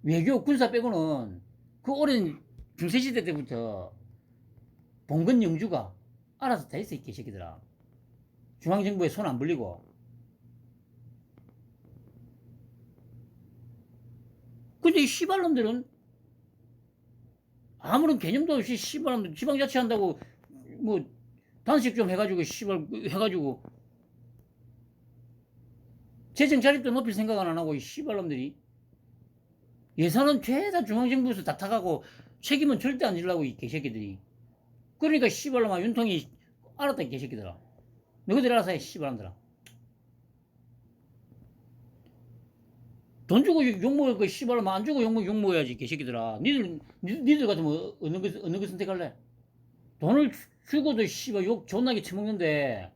외교, 군사 빼고는 그 오랜 중세시대 때부터 봉건 영주가 알아서 다 했어 이 개새끼들아. 중앙정부에 손 안 벌리고. 근데 이 씨발놈들은 아무런 개념도 없이 씨발놈들 지방자치 한다고 뭐 단식 좀 해가지고 씨발 해가지고 재정 자립도 높일 생각은 안 하고 이 씨발놈들이 예산은 죄다 중앙정부에서 다 타가고 책임은 절대 안 지려고 이 개새끼들이. 그러니까 씨발놈아 윤통이 알았다 이 개새끼들아. 너희들 알아서 해 씨발놈들아. 돈 주고 욕먹을 거 씨발놈아 안 주고 욕먹어야지 개새끼들아. 니들 같으면 어느 거 선택할래? 돈을 주고도 씨발 욕 존나게 처먹는데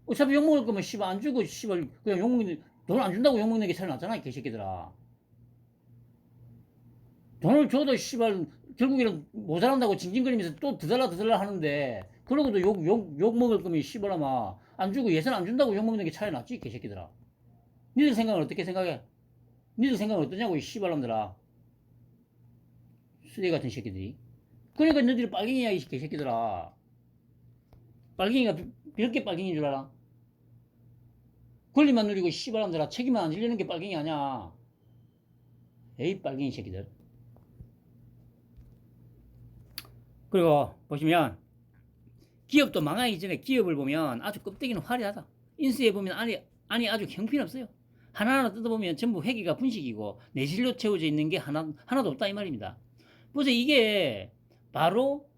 어차피 욕먹을 거면 씨발 안 주고 씨발 그냥 욕먹는 돈 안 준다고 욕먹는 게 차이 나잖아 이 개새끼들아. 돈을 줘도 씨발 결국에는 모자란다고 징징거리면서 또 더 달라 하는데 그러고도 욕 먹을 거면 씨발아마 안 주고 예산 안 준다고 욕 먹는 게 차이 났지 개새끼들아. 니들 생각은 어떻게 생각해? 니들 생각은 어떠냐고 이 씨발놈들아. 쓰레기 같은 새끼들이. 그러니까 너희들이 빨갱이야 이 개새끼들아. 빨갱이가 이렇게 빨갱이인 줄 알아? 권리만 누리고 씨발놈들아 책임만 안 지려는 게 빨갱이 아니야. 에이 빨갱이 새끼들. 그리고 보시면 기업도 망하기 전에 기업을 보면 아주 껍데기는 화려하다. 인수해 보면 안이 아주 형편없어요. 하나하나 뜯어보면 전부 회계가 분식이고 내실로 채워져 있는 게 하나도 없다 이 말입니다. 보세요. 이게 바로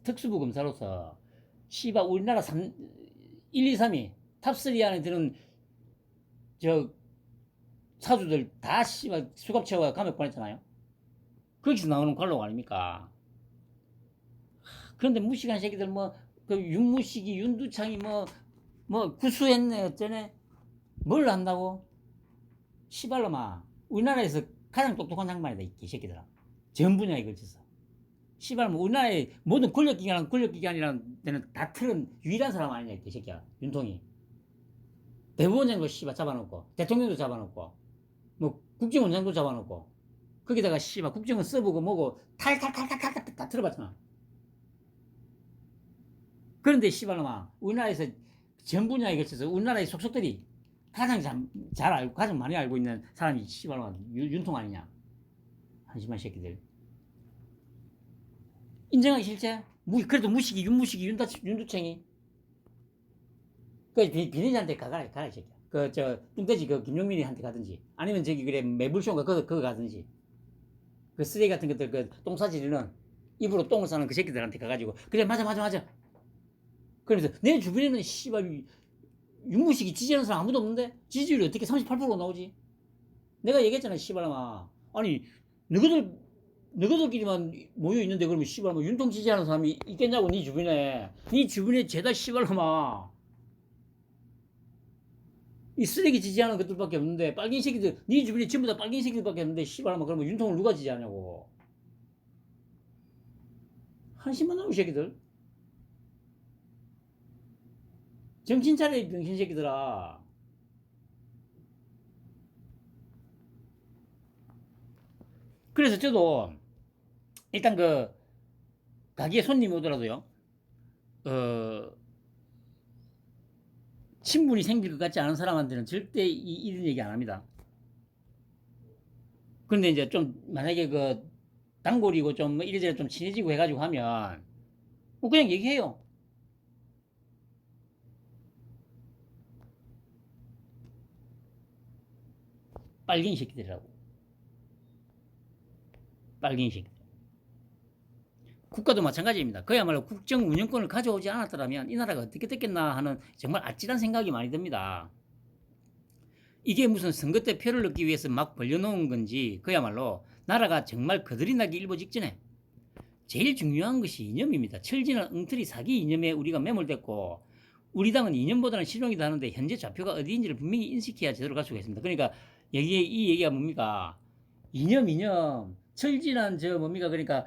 특수부 검사로서 씨발 우리나라 1, 2, 3위 탑3 안에 드는 저 사주들 다 씨발 수갑 채워 감옥 보냈잖아요. 거기서 나오는 관록 아닙니까? 그런데 무식한 새끼들 그 윤무식이 윤두창이 구수했네 어쩌네 뭘 한다고? 씨발놈아 우리나라에서 가장 똑똑한 양반이다 이 개새끼들아. 전 분야에 걸쳐서 씨발 우리나라의 모든 권력기관이라는 데는 다 틀은 유일한 사람 아니냐 이 개새끼야. 윤통이 대법원장도 씨발 잡아놓고 대통령도 잡아놓고 국정원장도 잡아놓고 거기다가 씨발 국정원 써보고 뭐고 탈탈탈탈탈 다 틀어봤잖아. 그런데 씨발놈아 우리나라에서 전 분야에 걸쳐서 우리나라의 속속들이 가장 잘 알고 가장 많이 알고 있는 사람이 씨발놈아 윤통 아니냐. 한심한 새끼들. 인정하기 싫지? 그래도 윤무식이 윤두창이 그 비리한테 가라 이 새끼야. 뚱돼지 김용민이한테 가든지 아니면 그래 매불쇼인가 그거 가든지 그 쓰레기 같은 것들 똥 싸지르는 입으로 똥을 싸는 그 새끼들한테 가가지고 그래 맞아 그러면서 내 주변에는 씨발 윤무식이 지지하는 사람 아무도 없는데 지지율이 어떻게 38%가 나오지? 내가 얘기했잖아 씨발아. 아니 너희들끼리만 모여 있는데 그러면 씨발 윤통 지지하는 사람이 있겠냐고 네 주변에 죄다 씨발아. 이 쓰레기 지지하는 것들밖에 없는데 빨갱이 새끼들 네 주변에 전부 다 빨갱이 새끼들밖에 없는데 씨발아 그러면 윤통을 누가 지지하냐고. 한심한 놈의 새끼들. 정신 차려 이 병신 새끼들아. 그래서 저도 일단 가게에 손님이 오더라도요 친분이 생길 것 같지 않은 사람한테는 절대 이런 얘기 안 합니다. 그런데 이제 좀 만약에 단골이고 좀 이래저래 좀 친해지고 해가지고 하면 그냥 얘기해요. 빨갱이 새끼들이라고. 빨갱이 새끼들. 국가도 마찬가지입니다. 그야말로 국정 운영권을 가져오지 않았더라면 이 나라가 어떻게 됐겠나 하는 정말 아찔한 생각이 많이 듭니다. 이게 무슨 선거 때 표를 얻기 위해서 막 벌려놓은 건지 그야말로 나라가 정말 거들이 나기 일보 직전에 제일 중요한 것이 이념입니다. 철지는 엉터리 사기 이념에 우리가 매몰됐고 우리 당은 이념보다는 실용이다 하는데 현재 좌표가 어디인지를 분명히 인식해야 제대로 갈 수가 있습니다. 그러니까 이 얘기가 뭡니까? 이념 철지난 뭡니까? 그러니까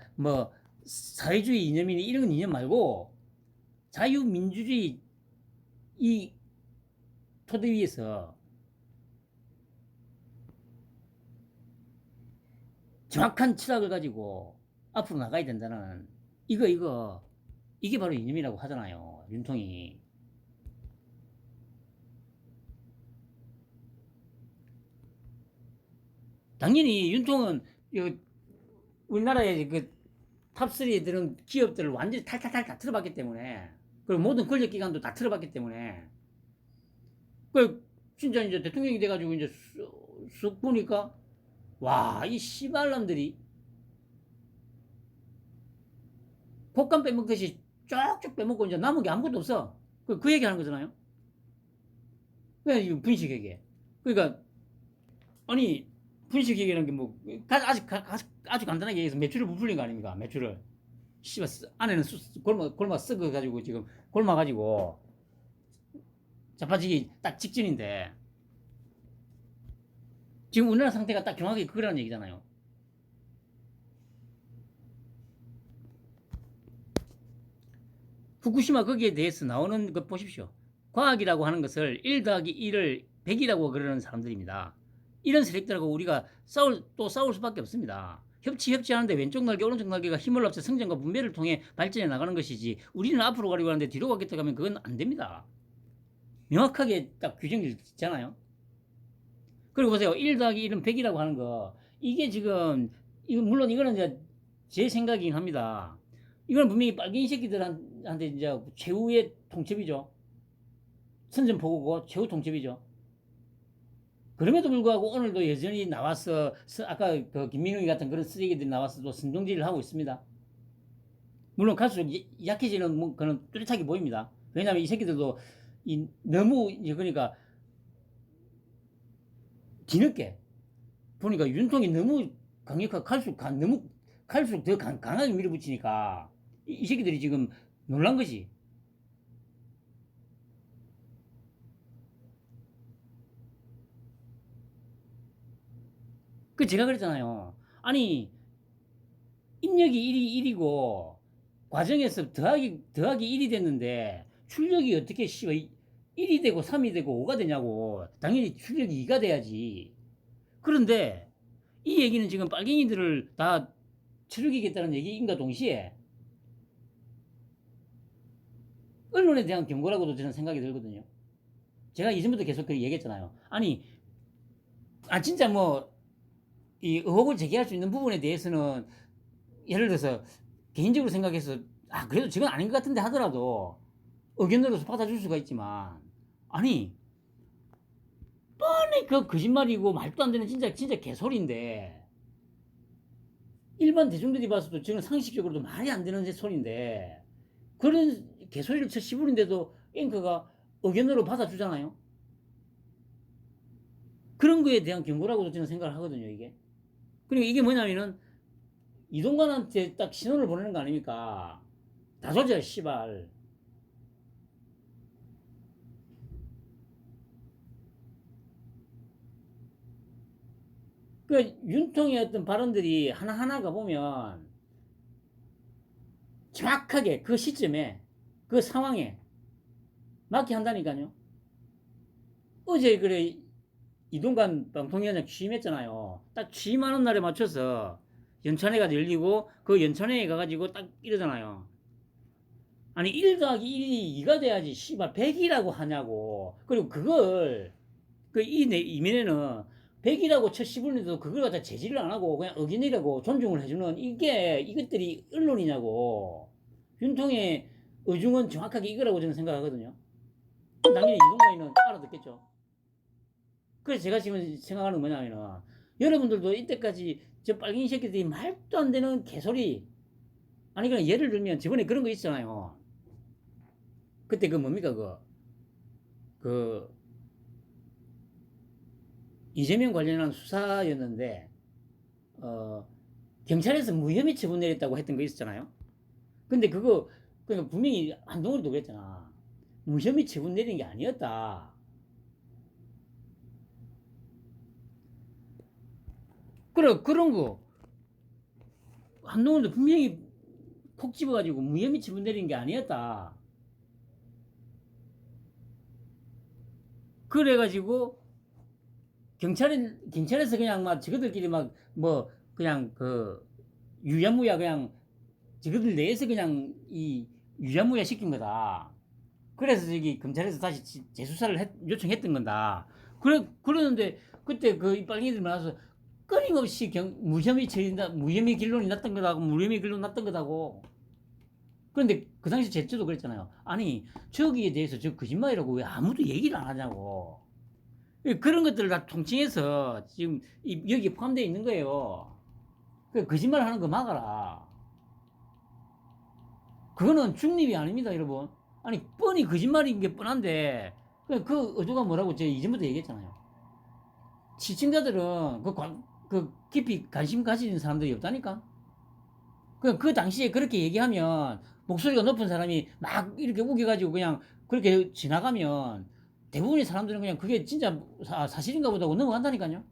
사회주의 이념이니 이런 이념 말고 자유민주주의 이 토대 위에서 정확한 철학을 가지고 앞으로 나가야 된다는 이게 바로 이념이라고 하잖아요. 윤통이. 당연히 윤통은 우리나라의 그 탑3에 드는 기업들을 완전히 탈탈탈 다 틀어봤기 때문에, 그리고 모든 권력기관도 다 틀어봤기 때문에, 그 진짜 이제 대통령이 돼가지고 이제 쑥 보니까 와, 이 씨발놈들이 곶감 빼먹듯이 쪽쪽 빼먹고 이제 남은 게 아무것도 없어. 그 얘기하는 거잖아요. 왜 분식회계? 그러니까 아니 분식회계라는 게 뭐 아주 간단하게 얘기해서 매출을 부풀린 거 아닙니까? 매출을 씨발 안에는 골마 썩어 가지고 지금 골마 가지고 자빠지기 딱 직전인데 지금 우리나라 상태가 딱 정확히 그거라는 얘기잖아요. 후쿠시마 거기에 대해서 나오는 것 보십시오. 과학이라고 하는 것을 1 더하기 1을 100이라고 그러는 사람들입니다. 이런 세력들하고 우리가 싸울 수밖에 없습니다. 협치하는데 왼쪽 날개, 오른쪽 날개가 힘을 합쳐 성장과 분배를 통해 발전해 나가는 것이지 우리는 앞으로 가려고 하는데 뒤로 가겠다 하면 그건 안 됩니다. 명확하게 딱 규정이 있잖아요. 그리고 보세요. 1 더하기 1은 100이라고 하는 거. 이게 지금, 물론 이거는 이제 제 생각이긴 합니다. 이건 분명히 빨갱이 새끼들한테 이제 최후의 통첩이죠. 선전포고고 최후 통첩이죠. 그럼에도 불구하고 오늘도 여전히 나와서 아까 그 김민웅이 같은 그런 쓰레기들이 나와서 또 선동질을 하고 있습니다. 물론 갈수록 약해지는 그런 뚜렷하게 보입니다. 왜냐하면 이 새끼들도 너무 그러니까 뒤늦게 보니까 윤통이 너무 강력하게 갈수록 더 강하게 밀어붙이니까 이 새끼들이 지금 놀란 거지. 그 제가 그랬잖아요. 아니 입력이 1이 과정에서 더하기 1이 됐는데 출력이 어떻게 1이 되고 3이 되고 5가 되냐고. 당연히 출력이 2가 돼야지. 그런데 이 얘기는 지금 빨갱이들을 다 쳐죽이겠다는 얘기인가 동시에 언론에 대한 경고라고도 저는 생각이 들거든요. 제가 이전부터 계속 그 얘기했잖아요. 아니, 진짜 이 의혹을 제기할 수 있는 부분에 대해서는 예를 들어서 개인적으로 생각해서 그래도 저건 아닌 것 같은데 하더라도 의견으로서 받아줄 수가 있지만 아니 뻔히 그 거짓말이고 말도 안 되는 진짜 개소리인데 일반 대중들이 봤어도 저는 상식적으로도 말이 안 되는 소리인데 그런 개소리를 쳐 씹으는데도 앵커가 의견으로 받아주잖아요. 그런 거에 대한 경고라고도 저는 생각을 하거든요, 이게. 그리고 이게 뭐냐면은 이동관한테 딱 신호를 보내는 거 아닙니까? 다 조져, 씨발. 그 윤통의 어떤 발언들이 하나하나가 보면 정확하게 그 시점에 그 상황에 맞게 한다니까요. 어제 그래 이동관 방통위원장 취임했잖아요. 딱 취임하는 날에 맞춰서 연찬회가 열리고 그 연찬회에 가가지고 딱 이러잖아요. 아니 1 더하기 1이 2가 돼야지 씨발 100이라고 하냐고. 그리고 그걸 그 이면에는 100이라고 쳐 씹으는데도 그걸 갖다 제지를 안 하고 그냥 의견이라고 존중을 해주는 이것들이 언론이냐고. 윤통의 의중은 정확하게 이거라고 저는 생각하거든요. 당연히 이동관이는 알아듣겠죠. 그래서 제가 지금 생각하는 건 뭐냐면은 여러분들도 이때까지 저 빨갱이 새끼들이 말도 안 되는 개소리 아니 그냥 예를 들면 저번에 그런 거 있잖아요. 그때 그 뭡니까 그 이재명 관련한 수사였는데 경찰에서 무혐의 처분 내렸다고 했던 거 있었잖아요. 근데 그거 그러니까 분명히 한동훈도 그랬잖아. 무혐의 처분 내린 게 아니었다. 그런 거 한동훈도 분명히 콕 집어가지고 무혐의 처분 내린 게 아니었다. 그래가지고 경찰에서 그냥 막 저거들끼리 그냥 유야무야 그냥 저거들 내에서 그냥 이 유야무야 시킨 거다. 그래서 저기 검찰에서 다시 재수사를 요청했던 건다. 그러는데 그때 그 빨갱이들 많아서 끊임없이 무혐의 처리다, 무혐의 결론이 났던 거다고, 무혐의 결론 났던 거다고. 그런데 그 당시 제주도 그랬잖아요. 아니, 저기에 대해서 저 거짓말이라고 왜 아무도 얘기를 안 하냐고. 그런 것들을 다 통칭해서 지금 여기에 포함되어 있는 거예요. 거짓말 하는 거 막아라. 그거는 중립이 아닙니다, 여러분. 아니, 뻔히 거짓말인 게 뻔한데, 그 의도가 뭐라고 제가 이전부터 얘기했잖아요. 시청자들은 그 깊이 관심 가지는 사람들이 없다니까? 그 당시에 그렇게 얘기하면, 목소리가 높은 사람이 막 이렇게 우겨가지고 그냥 그렇게 지나가면, 대부분의 사람들은 그냥 그게 진짜 사실인가 보다 하고 넘어간다니까요.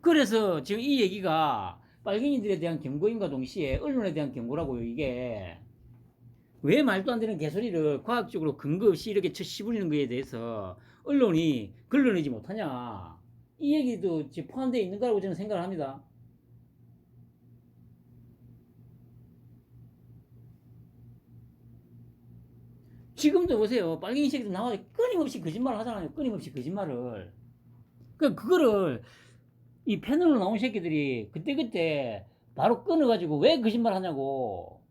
그래서 지금 이 얘기가 빨갱이들에 대한 경고임과 동시에 언론에 대한 경고라고요, 이게. 왜 말도 안 되는 개소리를 과학적으로 근거 없이 이렇게 씹으리는 거에 대해서 언론이 걸러내지 못하냐. 이 얘기도 지금 포함되어 있는 거라고 저는 생각을 합니다. 지금도 보세요. 빨갱이 새끼들 나와서 끊임없이 거짓말을 하잖아요. 끊임없이 거짓말을. 그거를 이 패널로 나온 새끼들이 그때그때 바로 끊어가지고 왜 거짓말 하냐고.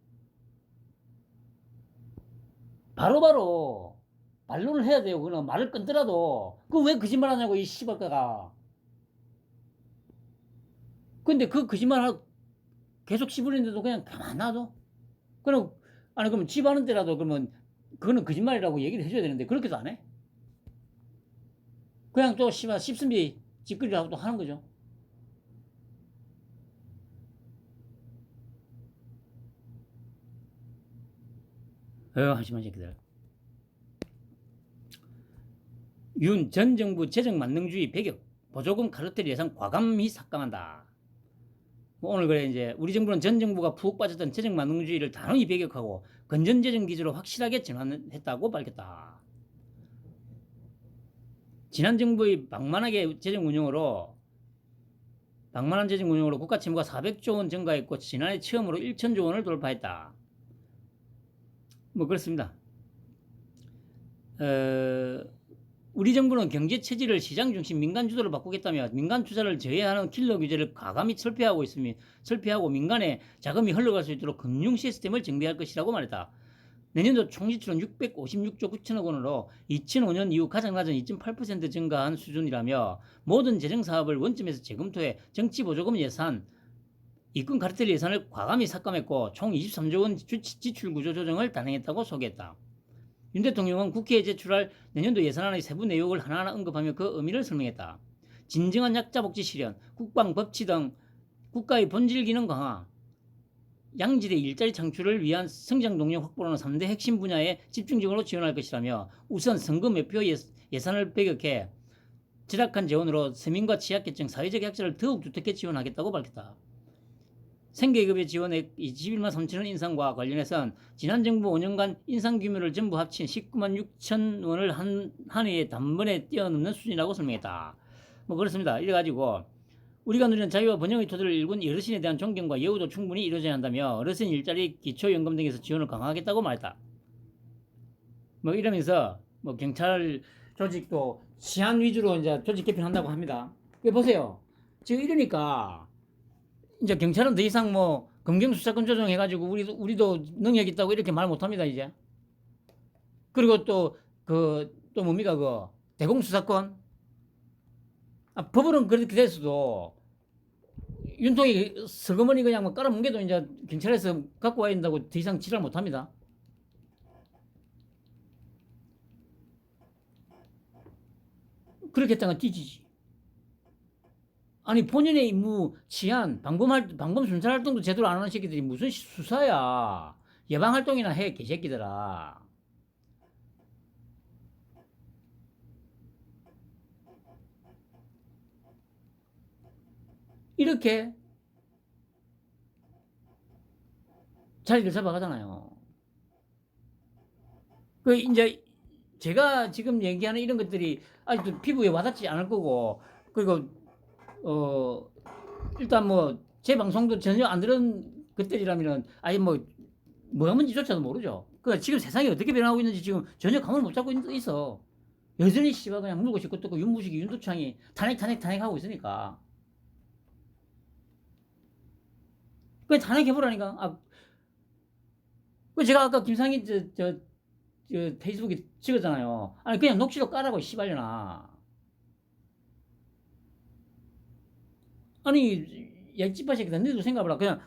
바로바로 반론을 해야 돼요. 그거는 말을 끊더라도. 그 왜 거짓말 하냐고, 이 씨발가가. 근데 그 거짓말 계속 씹으려는데도 그냥 가만 놔둬. 그럼, 아니, 그러면 집 하는 데라도 그러면 그거는 거짓말이라고 얘기를 해줘야 되는데 그렇게도 안 해. 그냥 또 씨발 씹습니 짓거리라고 또 하는 거죠. 하지만 새끼들. 윤 전 정부 재정 만능주의 배격, 보조금 카르텔 예상 과감히 삭감한다. 오늘 그래 이제 우리 정부는 전 정부가 푹 빠졌던 재정 만능주의를 단호히 배격하고 건전 재정 기조로 확실하게 전환했다고 밝혔다. 지난 정부의 방만한 재정 운용으로 국가 채무가 400조 원 증가했고 지난해 처음으로 1천조 원을 돌파했다. 뭐 그렇습니다. 우리 정부는 경제 체질을 시장 중심 민간 주도로 바꾸겠다며 민간 투자를 제외하는 킬러 규제를 과감히 철폐하고 민간에 자금이 흘러갈 수 있도록 금융 시스템을 정비할 것이라고 말했다. 내년도 총지출은 656조 9천억 원으로 2005년 이후 가장 낮은 2.8% 증가한 수준이라며 모든 재정 사업을 원점에서 재검토해 정치 보조금 예산, 이권 카르텔 예산을 과감히 삭감했고 총 23조 원 지출 구조 조정을 단행했다고 소개했다. 윤 대통령은 국회에 제출할 내년도 예산안의 세부 내용을 하나하나 언급하며 그 의미를 설명했다. 진정한 약자 복지 실현, 국방, 법치 등 국가의 본질 기능 강화, 양질의 일자리 창출을 위한 성장 동력 확보라는 3대 핵심 분야에 집중적으로 지원할 것이라며 우선 선거 매표 예산을 배격해 절약한 재원으로 서민과 취약계층, 사회적 약자를 더욱 두텁게 지원하겠다고 밝혔다. 생계급여 지원액 21만 3천원 인상과 관련해서는 지난 정부 5년간 인상 규모를 전부 합친 19만 6천 원을 한 해에 단번에 뛰어넘는 수준이라고 설명했다. 뭐 그렇습니다. 이래가지고 우리가 누리는 자유와 번영의 토대를 일군 어르신에 대한 존경과 예우도 충분히 이루어져야 한다며 어르신 일자리, 기초연금 등에서 지원을 강화하겠다고 말했다. 뭐 이러면서 뭐 경찰 조직도 치안 위주로 이제 조직 개편한다고 합니다. 보세요. 지금 이러니까 이제 경찰은 더 이상 뭐 검경 수사권 조정해가지고 우리도 능력 있다고 이렇게 말 못합니다 이제. 그리고 또 뭡니까 대공 수사권. 법으로는 그렇게 됐어도 윤통이 슬그머니 그냥 뭐 깔아뭉개도 이제 경찰에서 갖고 와야 된다고 더 이상 지랄 못합니다. 그렇게 했다가 뒤지지. 아니 본인의 임무, 치안, 방범 순찰 활동도 제대로 안 하는 새끼들이 무슨 수사야. 예방 활동이나 해, 개새끼들아. 이렇게 자리를 잡아가잖아요. 이제 제가 지금 얘기하는 이런 것들이 아직도 피부에 와닿지 않을 거고, 그리고 일단 뭐 제 방송도 전혀 안 들은 것들이라면은 아예 뭐 하는지조차도 모르죠. 그러니까 지금 세상이 어떻게 변하고 있는지 지금 전혀 감을 못 잡고 있어. 여전히 씨발 그냥 물고 싶고 또 그 윤무식이 윤두창이 탄핵 하고 있으니까. 그 탄핵해보라니까. 그 제가 아까 김상희 저 페이스북에 찍었잖아요. 아니 그냥 녹취록 까라고 씨발려나. 아니 야 찌빠 새끼다. 너희도 생각해봐라. 그냥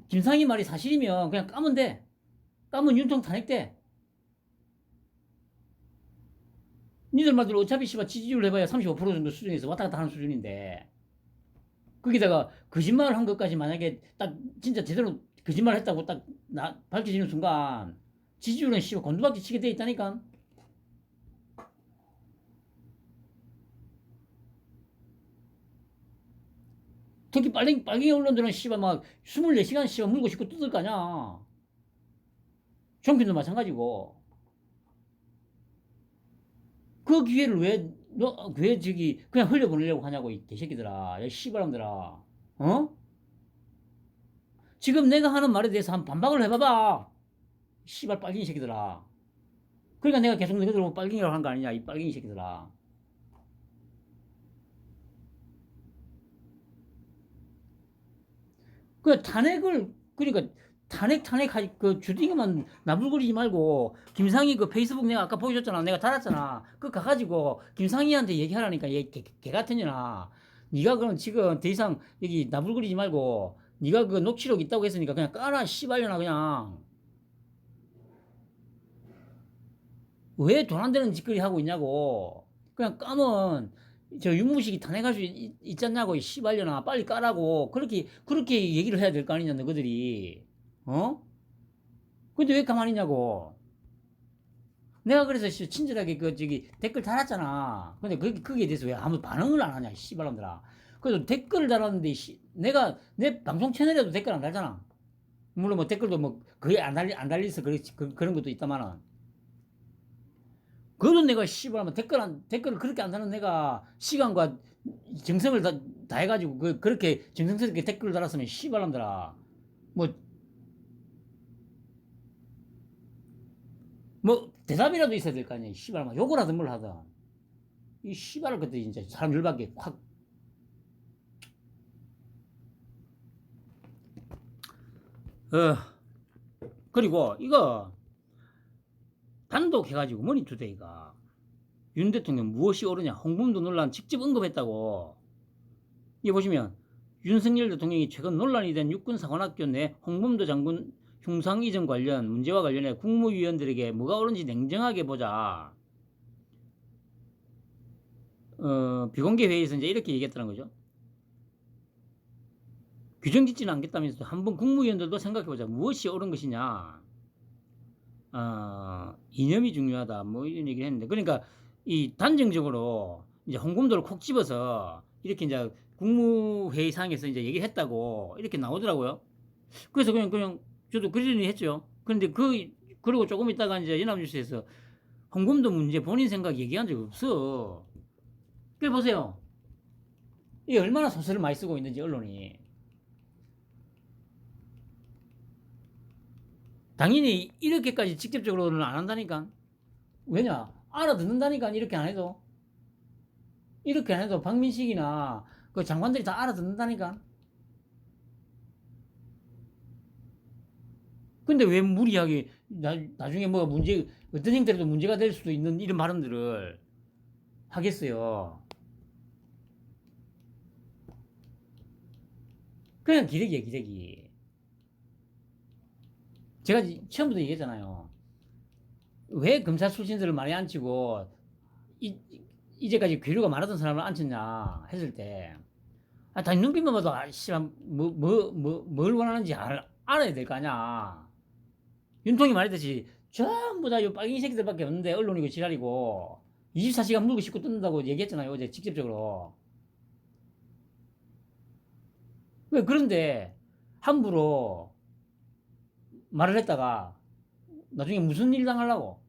김상희 말이 사실이면 그냥 까면 돼. 까면 윤통 탄핵돼. 니들 말대로 어차피 씨발 지지율 해봐야 35% 정도 수준에서 왔다 갔다 하는 수준인데 거기다가 거짓말을 한 것까지 만약에 딱 진짜 제대로 거짓말 했다고 딱 밝혀지는 순간 지지율은 씨발 곤두박질 치게 돼 있다니까. 특히 빨갱이 언론들은 씨발 막 24시간 씨발 물고 싶고 뜯을 거 아냐. 종편도 마찬가지고. 그 기회를 왜 저기 그냥 흘려보내려고 하냐고 이 개새끼들아. 야 씨발놈들아. 어? 지금 내가 하는 말에 대해서 한 반박을 해봐봐. 씨발 빨갱이 새끼들아. 그러니까 내가 계속 너희들 보고 빨갱이라고 한 거 아니냐 이 빨갱이 새끼들아. 그 탄핵을 그러니까 탄핵 그 주둥이만 나불거리지 말고 김상희 그 페이스북 내가 아까 보여줬잖아. 내가 달았잖아. 그거 가가지고 김상희한테 얘기하라니까. 얘개 같은 년아. 네가 그럼 지금 더 이상 여기 나불거리지 말고 네가 그 녹취록 있다고 했으니까 그냥 까라 씨발려나 그냥. 왜 돈 안 되는 짓거리 하고 있냐고. 그냥 까면 저 윤무식이 탄핵할 수 있잖냐고 이 씨발려나. 빨리 까라고. 그렇게 얘기를 해야 될 거 아니냐 너희들이. 어? 근데 왜 가만히 있냐고. 내가 그래서 친절하게 그 저기 댓글 달았잖아. 근데 거기에 대해서 왜 아무 반응을 안 하냐 씨발놈들아. 그래서 댓글을 달았는데 내가 내 방송 채널에도 댓글 안 달잖아. 물론 뭐 댓글도 뭐 거의 안 달려서 그런 것도 있다마는. 그거는 내가 씨발 뭐 댓글을 그렇게 안 다는 내가 시간과 정성을 다 해가지고 그렇게 정성스럽게 댓글을 달았으면 씨발놈들아. 뭐 대답이라도 있어야 될 거 아니야. 씨발 막 욕을 하든 뭘 하든. 이 씨발을 그때 진짜 사람 열받게 확. 그리고 이거 단독 해가지고 머니투데이가 윤 대통령 무엇이 옳으냐 홍범도 논란 직접 언급했다고. 이 보시면 윤석열 대통령이 최근 논란이 된 육군사관학교 내 홍범도 장군 흉상 이전 관련 문제와 관련해 국무위원들에게 뭐가 옳은지 냉정하게 보자. 비공개 회의에서 이제 이렇게 얘기했다는 거죠. 규정 짓지는 않겠다면서 한번 국무위원들도 생각해보자. 무엇이 옳은 것이냐. 이념이 중요하다. 뭐 이런 얘기를 했는데, 그러니까 이 단정적으로 이제 홍범도를 콕 집어서 이렇게 이제 국무회의상에서 이제 얘기를 했다고 이렇게 나오더라고요. 그래서 그냥 저도 그러려니 했죠. 그런데 그리고 조금 있다가 이제 연합뉴스에서 홍범도 문제 본인 생각 얘기한 적 없어. 그래 보세요. 이게 얼마나 소설을 많이 쓰고 있는지 언론이. 당연히 이렇게까지 직접적으로는 안 한다니까. 왜냐? 알아듣는다니까. 이렇게 안 해도. 이렇게 안 해도 박민식이나 그 장관들이 다 알아듣는다니까. 근데 왜 무리하게 나중에 뭐가 어떤 형태로도 문제가 될 수도 있는 이런 발언들을 하겠어요. 그냥 기레기야 기레기. 제가 처음부터 얘기했잖아요. 왜 검사 출신들을 많이 앉히고 이제까지 괴류가 많았던 사람을 앉혔냐 했을 때, 당연히 눈빛만 봐도 뭘 원하는지 알아야 될 거 아니야. 윤통이 말했듯이 전부 다 이 빨갱이 새끼들밖에 없는데 언론이고 지랄이고 24시간 물고 씻고 뜯는다고 얘기했잖아요 어제 직접적으로. 왜 그런데 함부로 말을 했다가 나중에 무슨 일 당하려고.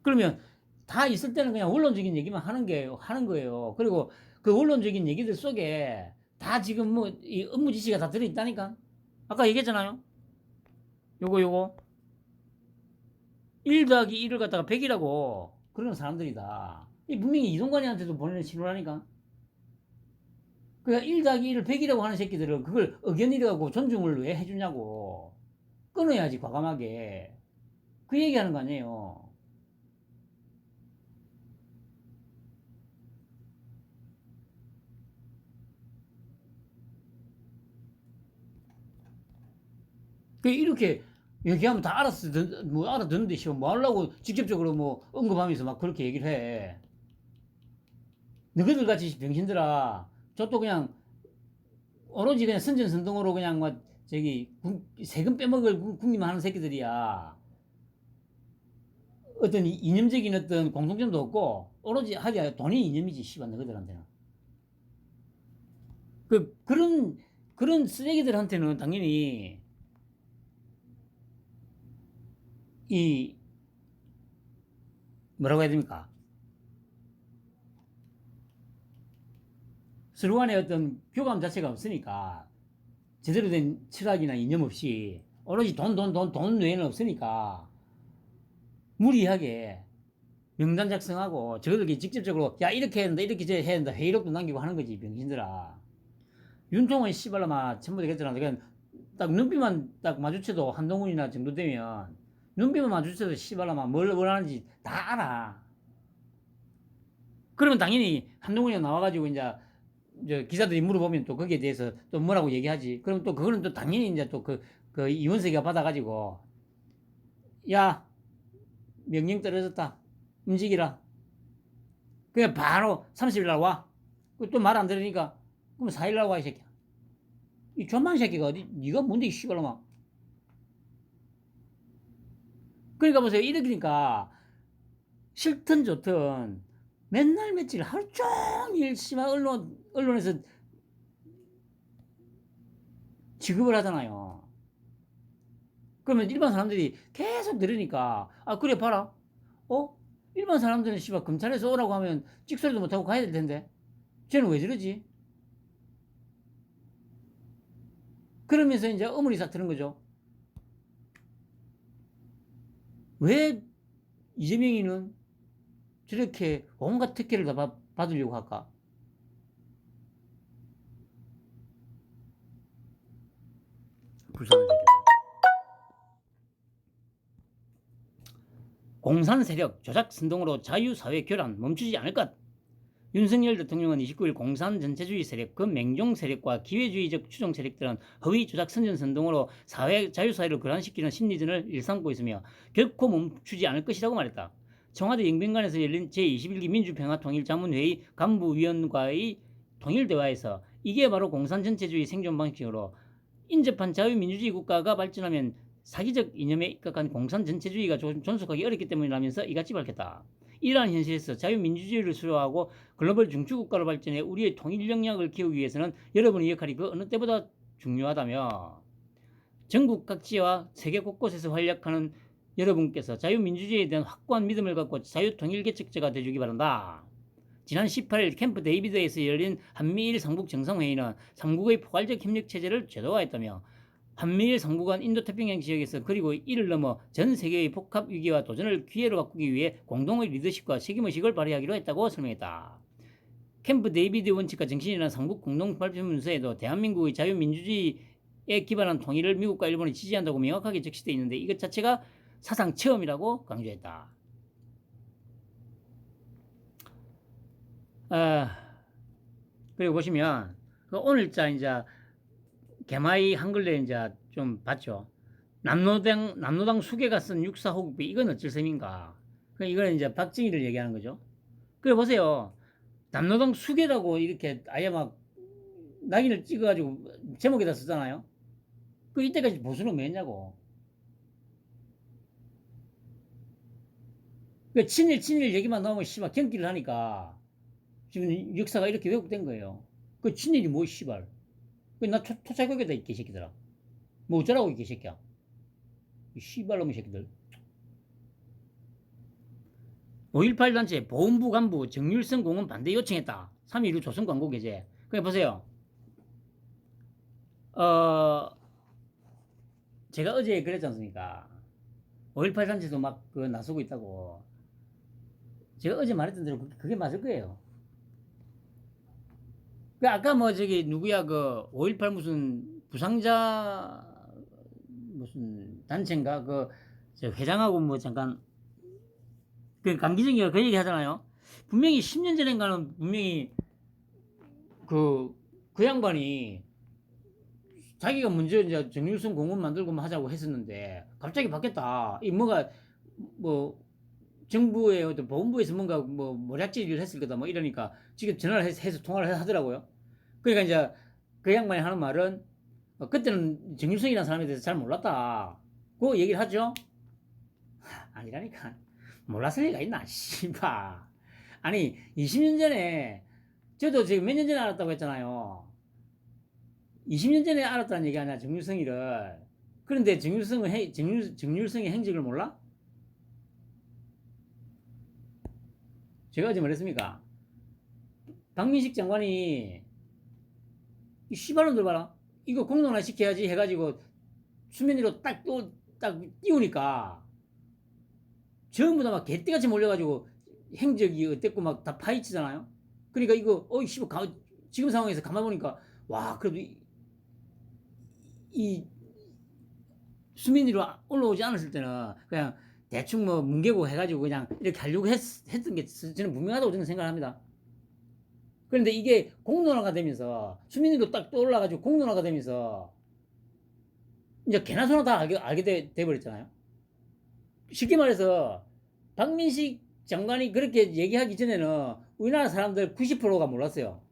그러면 다 있을 때는 그냥 원론적인 얘기만 하는 거예요. 그리고 그 원론적인 얘기들 속에 다 지금 뭐 이 업무 지시가 다 들어있다니까. 아까 얘기했잖아요. 요거 1 더하기 1을 갖다가 100이라고 그러는 사람들이다. 이 분명히 이동관이한테도 보내는 신호라니까. 그러니까 1 더하기 1을 100이라고 하는 새끼들은 그걸 의견이라고 존중을 왜 해주냐고. 끊어야지, 과감하게. 그 얘기하는 거 아니에요. 이렇게 얘기하면 다 알았어. 뭐 알아듣는데, 뭐 하려고 직접적으로 뭐 언급하면서 막 그렇게 얘기를 해. 너희들 같이 병신들아. 저도 그냥 오로지 그냥 선전선동으로 그냥 뭐 저기 세금 빼먹을 국립 하는 새끼들이야. 어떤 이념적인 어떤 공통점도 없고 오로지 하기야 돈이 이념이지, 씨발 너희들한테는. 그런 쓰레기들한테는 당연히 이 뭐라고 해야 됩니까? 서로 간의 어떤 교감 자체가 없으니까 제대로 된 철학이나 이념 없이 오로지 돈 외에는 없으니까 무리하게 명단 작성하고 저들끼리 직접적으로 야 이렇게 해야 된다 이렇게 해야 된다 회의록도 남기고 하는 거지, 병신들아. 윤통은 씨발라마 전부 되겠더라. 그냥 딱 눈빛만 딱 마주쳐도 한동훈이나 정도 되면 눈빛만 마주쳐도 씨발라마 뭘 원하는지 다 알아. 그러면 당연히 한동훈이 나와가지고 이제 기자들이 물어보면 또 거기에 대해서 또 뭐라고 얘기하지. 그럼 또 그거는 또 당연히 이제 또 그 이원석이가 받아가지고 야 명령 떨어졌다 움직이라. 그냥 바로 30일 날 와. 또 말 안 들으니까 그럼 4일 날 와 이 새끼야. 이 존만 새끼가 어디 네가 뭔데 이 씨발놈아. 그러니까 보세요. 이러니까 싫든 좋든 맨날 며칠 하루 종일 씨발 언론에서 지급을 하잖아요. 그러면 일반 사람들이 계속 들으니까 아 그래 봐라. 일반 사람들은 씨발 검찰에서 오라고 하면 찍소리도 못하고 가야 될 텐데 쟤는 왜 저러지? 그러면서 이제 어머니싹 드는 거죠. 왜 이재명이는 저렇게 온갖 특혜를 다 받으려고 할까? 불쌍한 새끼. 공산 세력 조작 선동으로 자유사회 교란 멈추지 않을 것. 윤석열 대통령은 29일 공산 전체주의 세력, 그 맹종 세력과 기회주의적 추종 세력들은 허위 조작 선전 선동으로 자유사회를 교란시키는 심리전을 일삼고 있으며 결코 멈추지 않을 것이라고 말했다. 청와대 영빈관에서 열린 제21기 민주평화통일자문회의 간부위원과의 통일대화에서 이게 바로 공산 전체주의 생존 방식으로 인접한 자유민주주의 국가가 발전하면 사기적 이념에 입각한 공산 전체주의가 존속하기 어렵기 때문이라면서 이같이 밝혔다. 이러한 현실에서 자유민주주의를 수호하고 글로벌 중추국가로 발전해 우리의 통일 역량을 키우기 위해서는 여러분의 역할이 그 어느 때보다 중요하다며 전국 각지와 세계 곳곳에서 활약하는 여러분께서 자유민주주의에 대한 확고한 믿음을 갖고 자유통일개척자가 되주기 바란다. 지난 18일 캠프 데이비드에서 열린 한미일 삼국 정상회의는 삼국의 포괄적 협력체제를 제도화했다며 한미일 삼국 간 인도태평양 지역에서 그리고 이를 넘어 전 세계의 복합 위기와 도전을 기회로 바꾸기 위해 공동의 리더십과 책임의식을 발휘하기로 했다고 설명했다. 캠프 데이비드 원칙과 정신이라는 삼국 공동발표문서에도 대한민국의 자유민주주의에 기반한 통일을 미국과 일본이 지지한다고 명확하게 적시되어 있는데 이것 자체가 사상 처음이라고 강조했다. 그리고 보시면 오늘자 이제 개마이 한글에 이제 좀 봤죠. 남노당 수계가 쓴 육사 호국비 이건 어쩔 셈인가? 이거는 이제 박정희를 얘기하는 거죠. 그래 보세요. 남노당 수계라고 이렇게 아예 막 낙인을 찍어가지고 제목에다 쓰잖아요. 이때까지 보수는 뭐 했냐고. 친일 얘기만 나오면 씨발 경기를 하니까 지금 역사가 이렇게 왜곡된 거예요. 친일이 뭐 씨발. 나 토착역에다 이 개새끼들아. 뭐 어쩌라고 이 개새끼야. 이 씨발놈의 새끼들. 5.18 단체 보훈부 간부 정률성 공원 반대 요청했다. 3.16 조선 광고 게재. 그냥 보세요. 제가 어제 그랬지 않습니까? 5.18 단체도 막 그 나서고 있다고. 제가 어제 말했던 대로 그게 맞을 거예요. 그 아까 뭐 저기 누구야 그 5.18 무슨 부상자 무슨 단체인가 그 저 회장하고 뭐 잠깐 그 강기정이가 그 얘기 하잖아요. 분명히 10년 전인가는 분명히 그 양반이 자기가 먼저 이제 정일성 공원 만들고 뭐 하자고 했었는데 갑자기 바뀌었다. 이 뭐가 뭐 정부의 어떤 보훈부에서 뭔가 뭐 모략질을 했을 거다 뭐 이러니까 지금 전화를 해서 통화를 하더라고요. 그러니까 이제 그 양반이 하는 말은 그때는 정일성이라는 사람에 대해서 잘 몰랐다. 그 얘기를 하죠. 아니라니까. 몰랐을 리가 있나, 씨발. 아니, 20년 전에, 저도 지금 몇 년 전에 알았다고 했잖아요. 20년 전에 알았다는 얘기 아니야, 정률성이를. 그런데 정률성의 행적을 몰라? 제가 어제 말했습니까? 박민식 장관이, 이 씨발놈들 봐라. 이거 공론화 시켜야지 해가지고 수면 위로 딱 띄우니까 전부 다 막 개떼같이 몰려가지고 행적이 어땠고 막 다 파헤치잖아요. 그러니까 이거 씨발 지금 상황에서 가만 보니까 와 그래도 이 수면 위로 올라오지 않았을 때는 그냥 대충 뭐 뭉개고 해가지고 그냥 이렇게 하려고 했던 게 저는 분명하다고 저는 생각합니다. 그런데 이게 공론화가 되면서 수면 위로 딱 떠올라가지고 공론화가 되면서 이제 개나 소나 다 알게 돼버렸잖아요. 쉽게 말해서 박민식 장관이 그렇게 얘기하기 전에는 우리나라 사람들 90%가 몰랐어요.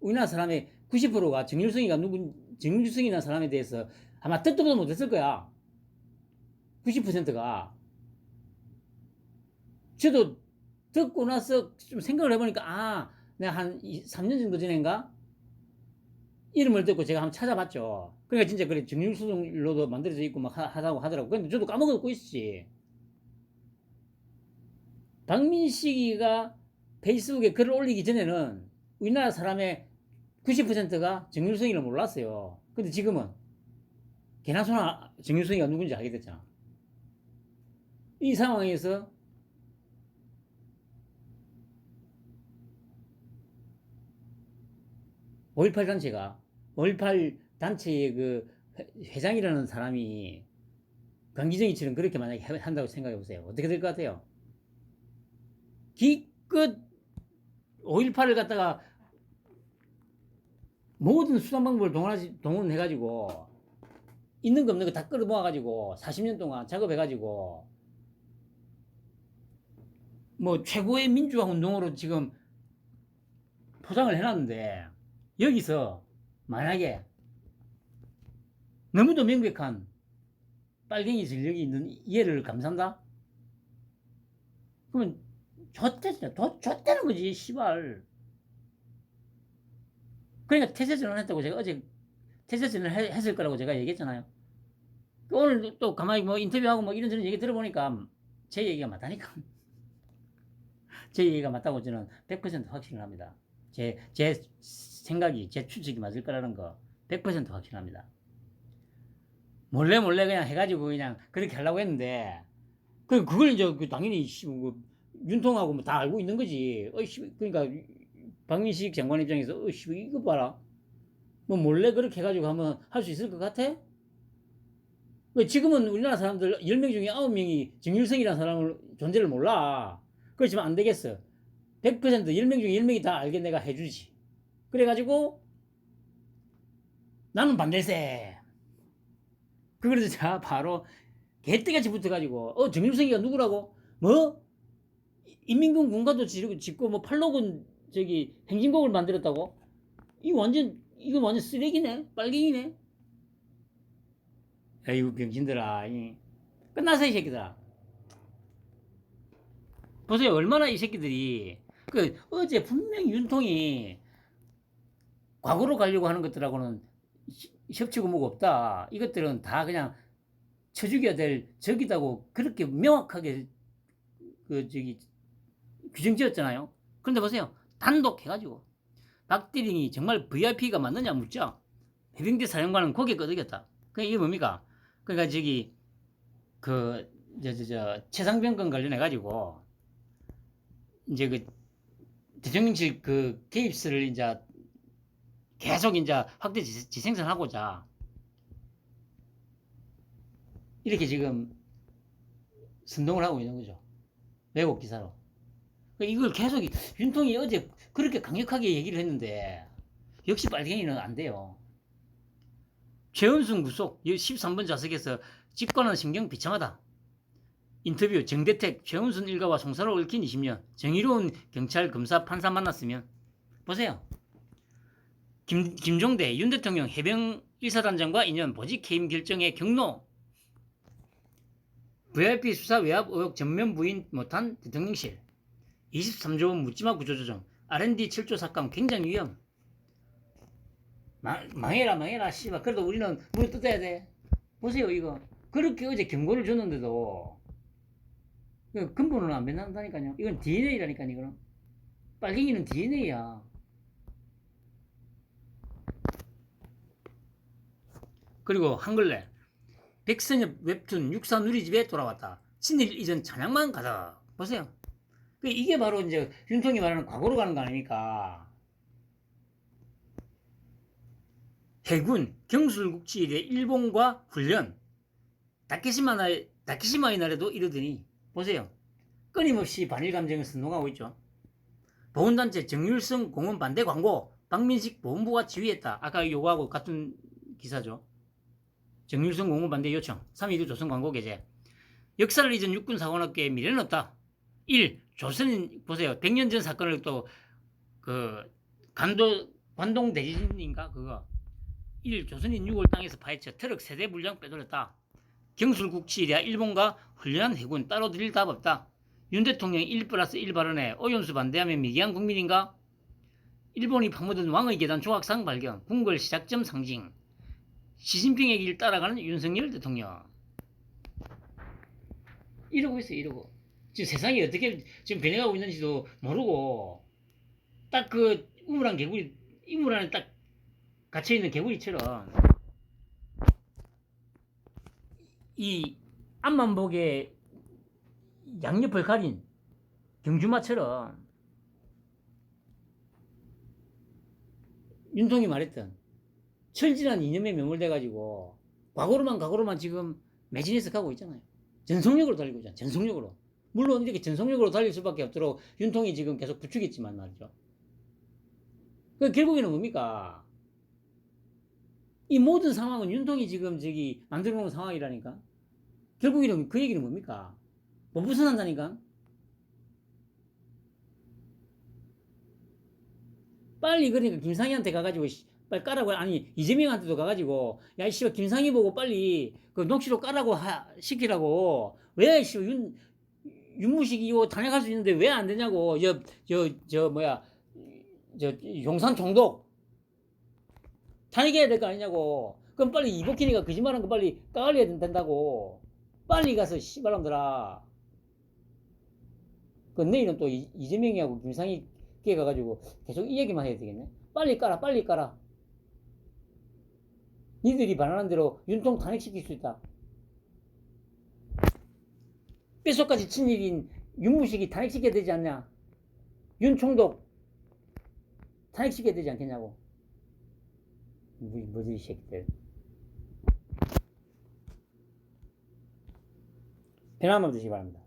우리나라 사람의 90%가 정일성이라는 사람에 대해서 아마 듣도 보도 못했을 거야. 90%가. 저도 듣고 나서 좀 생각을 해보니까 내가 한 3년 정도 전인가 이름을 듣고 제가 한번 찾아봤죠. 그러니까 진짜 그래 정일성로도 만들어져 있고 막 하다고 하더라고. 근데 저도 까먹고 있었지. 박민식이가 페이스북에 글을 올리기 전에는 우리나라 사람의 90%가 정유성이를 몰랐어요. 근데 지금은 개나 소나 정유성이가 누군지 알게 됐잖아. 이 상황에서 5.18 단체가 5.18 단체의 그 회장이라는 사람이 강기정이처럼 그렇게 만약에 한다고 생각해 보세요. 어떻게 될 것 같아요? 기껏 5.18을 갖다가 모든 수단 방법을 동원해가지고 있는 거 없는 거 다 끌어모아가지고 40년 동안 작업해가지고 뭐 최고의 민주화 운동으로 지금 포장을 해놨는데 여기서 만약에 너무도 명백한 빨갱이 전력이 있는 얘를 감싼다? 그러면 좆되는 거지 씨발. 그러니까 태세전환 했다고 제가 어제 태세전환 했을 거라고 제가 얘기했잖아요. 오늘 또 가만히 뭐 인터뷰하고 뭐 이런저런 얘기 들어보니까 제 얘기가 맞다니까. 제 얘기가 맞다고 저는 100% 확신을 합니다. 제 생각이, 제 추측이 맞을 거라는 거 100% 확신합니다. 몰래 그냥 해가지고 그냥 그렇게 하려고 했는데, 그걸 이제 당연히 윤통하고 뭐 다 알고 있는 거지. 그러니까 박민식 장관 입장에서 이거 봐라. 뭐 몰래 그렇게 해가지고 하면 할 수 있을 것 같아? 지금은 우리나라 사람들 10명 중에 9명이 정일성이라는 사람을 존재를 몰라. 그렇지만 안 되겠어. 100% 10명 중에 10명이 다 알게 내가 해주지. 그래가지고 나는 반대세. 그래서 자 바로 개떼같이 붙어가지고 정일성이가 누구라고? 뭐? 인민군 군가도 짓고 뭐 팔로군 저기 행진곡을 만들었다고? 이거 완전 쓰레기네. 빨갱이네. 에이구 병신들아. 끝났어 이 새끼들아. 보세요 얼마나 이 새끼들이 어제 분명히 윤통이 과거로 가려고 하는 것들하고는 협치고 뭐가 없다. 이것들은 다 그냥 쳐죽여야 될 적이다고 그렇게 명확하게 규정 지었잖아요. 그런데 보세요. 단독 해가지고 박대링이 정말 VIP가 맞느냐 묻죠. 해병대 사령관은 고개 끄덕였다. 이게 뭡니까? 그러니까 그 최상병 건 관련해 가지고 이제 그 대통령실 그 개입설을 이제 계속 이제 확대 지생산하고자 이렇게 지금 선동을 하고 있는 거죠. 왜곡 기사로. 이걸 계속 윤통이 어제 그렇게 강력하게 얘기를 했는데 역시 빨갱이는 안 돼요. 최은순 구속 13번 좌석에서 직권은 신경 비참하다. 인터뷰 정대택 최은순 일가와 송사로 얽힌 20년 정의로운 경찰 검사 판사 만났으면 보세요. 김종대 윤 대통령 해병 일사단장과 인연 보직 해임 결정의 경로 VIP 수사 외압 의혹 전면 부인 못한 대통령실 23조 원 묻지마 구조조정 R&D 7조 삭감 굉장히 위험 망해라 씨발 그래도 우리는 물어 뜯어야 돼. 보세요 이거 그렇게 어제 경고를 줬는데도 근본은 안 변한다니까요. 이건 DNA라니까요. 이거는 빨갱이는 DNA야. 그리고 한글래 백선엽 웹툰 육사 누리집에 돌아왔다. 친일 이전 찬양만 가자. 보세요. 이게 바로 이제 윤통이 말하는 과거로 가는 거 아닙니까? 해군 경술국지일의 일본과 훈련 다케시마의 날에도 이러더니 보세요. 끊임없이 반일 감정을 선동하고 있죠. 보훈단체 정율성 공원 반대 광고 박민식 보훈부가 지휘했다. 아까 요거하고 같은 기사죠. 정율성 공원 반대 요청 3.12 조선 광고 게재 역사를 잊은 육군 사관학교에 미래는 없다. 1. 조선인 보세요. 100년 전 사건을 또 관동 대지진인가 그거 1. 조선인 6월 땅에서 파헤쳐 트럭 세대 분량 빼돌렸다. 경술국치이랴 일본과 훈련한 해군 따로 드릴 답 없다. 윤 대통령 1+1 발언에 오염수 반대하면 미개한 국민인가? 일본이 파묻은 왕의 계단 조각상 발견 궁궐 시작점 상징 시진핑의 길 따라가는 윤석열 대통령 이러고 있어요. 이러고 지금 세상이 어떻게 지금 변해가고 있는지도 모르고 딱 그 우물안 개구리 이물 안에 딱 갇혀있는 개구리처럼 이 앞만 보게 양옆을 가린 경주마처럼 윤통이 말했던 철진한 이념에 매몰돼가지고 과거로만 지금 매진해서 가고 있잖아요. 전속력으로 달리고 있잖아요. 전속력으로. 물론 이렇게 전속력으로 달릴 수밖에 없도록 윤통이 지금 계속 부추겼지만 말이죠. 결국에는 뭡니까? 이 모든 상황은 윤통이 지금 만들어 놓은 상황이라니까. 결국에는 그 얘기는 뭡니까? 못 벗어난다니까. 빨리 그러니까 김상희한테 가가지고 빨리 까라고 아니 이재명한테도 가가지고 야 씨발 김상희 보고 빨리 그 녹취록 까라고 시키라고 왜 씨발 윤무식이 이거 탄핵할 수 있는데 왜 안 되냐고 용산 총독 탄핵해야 될 거 아니냐고. 그럼 빨리 이복희니가 거짓말한 거 빨리 까발려야 된다고. 빨리 가서 씨발놈들아. 내일은 또 이재명이하고 김상희 끼에 가가지고 계속 이 얘기만 해야 되겠네. 빨리 까라 빨리 까라. 니들이 반환한 대로 윤통 탄핵시킬 수 있다. 뼛속까지 친일인 윤무식이 탄핵시켜야 되지 않냐. 윤총독 탄핵시켜야 되지 않겠냐고. 뭐지 이 새끼들. 편한 마음 드시기 바랍니다.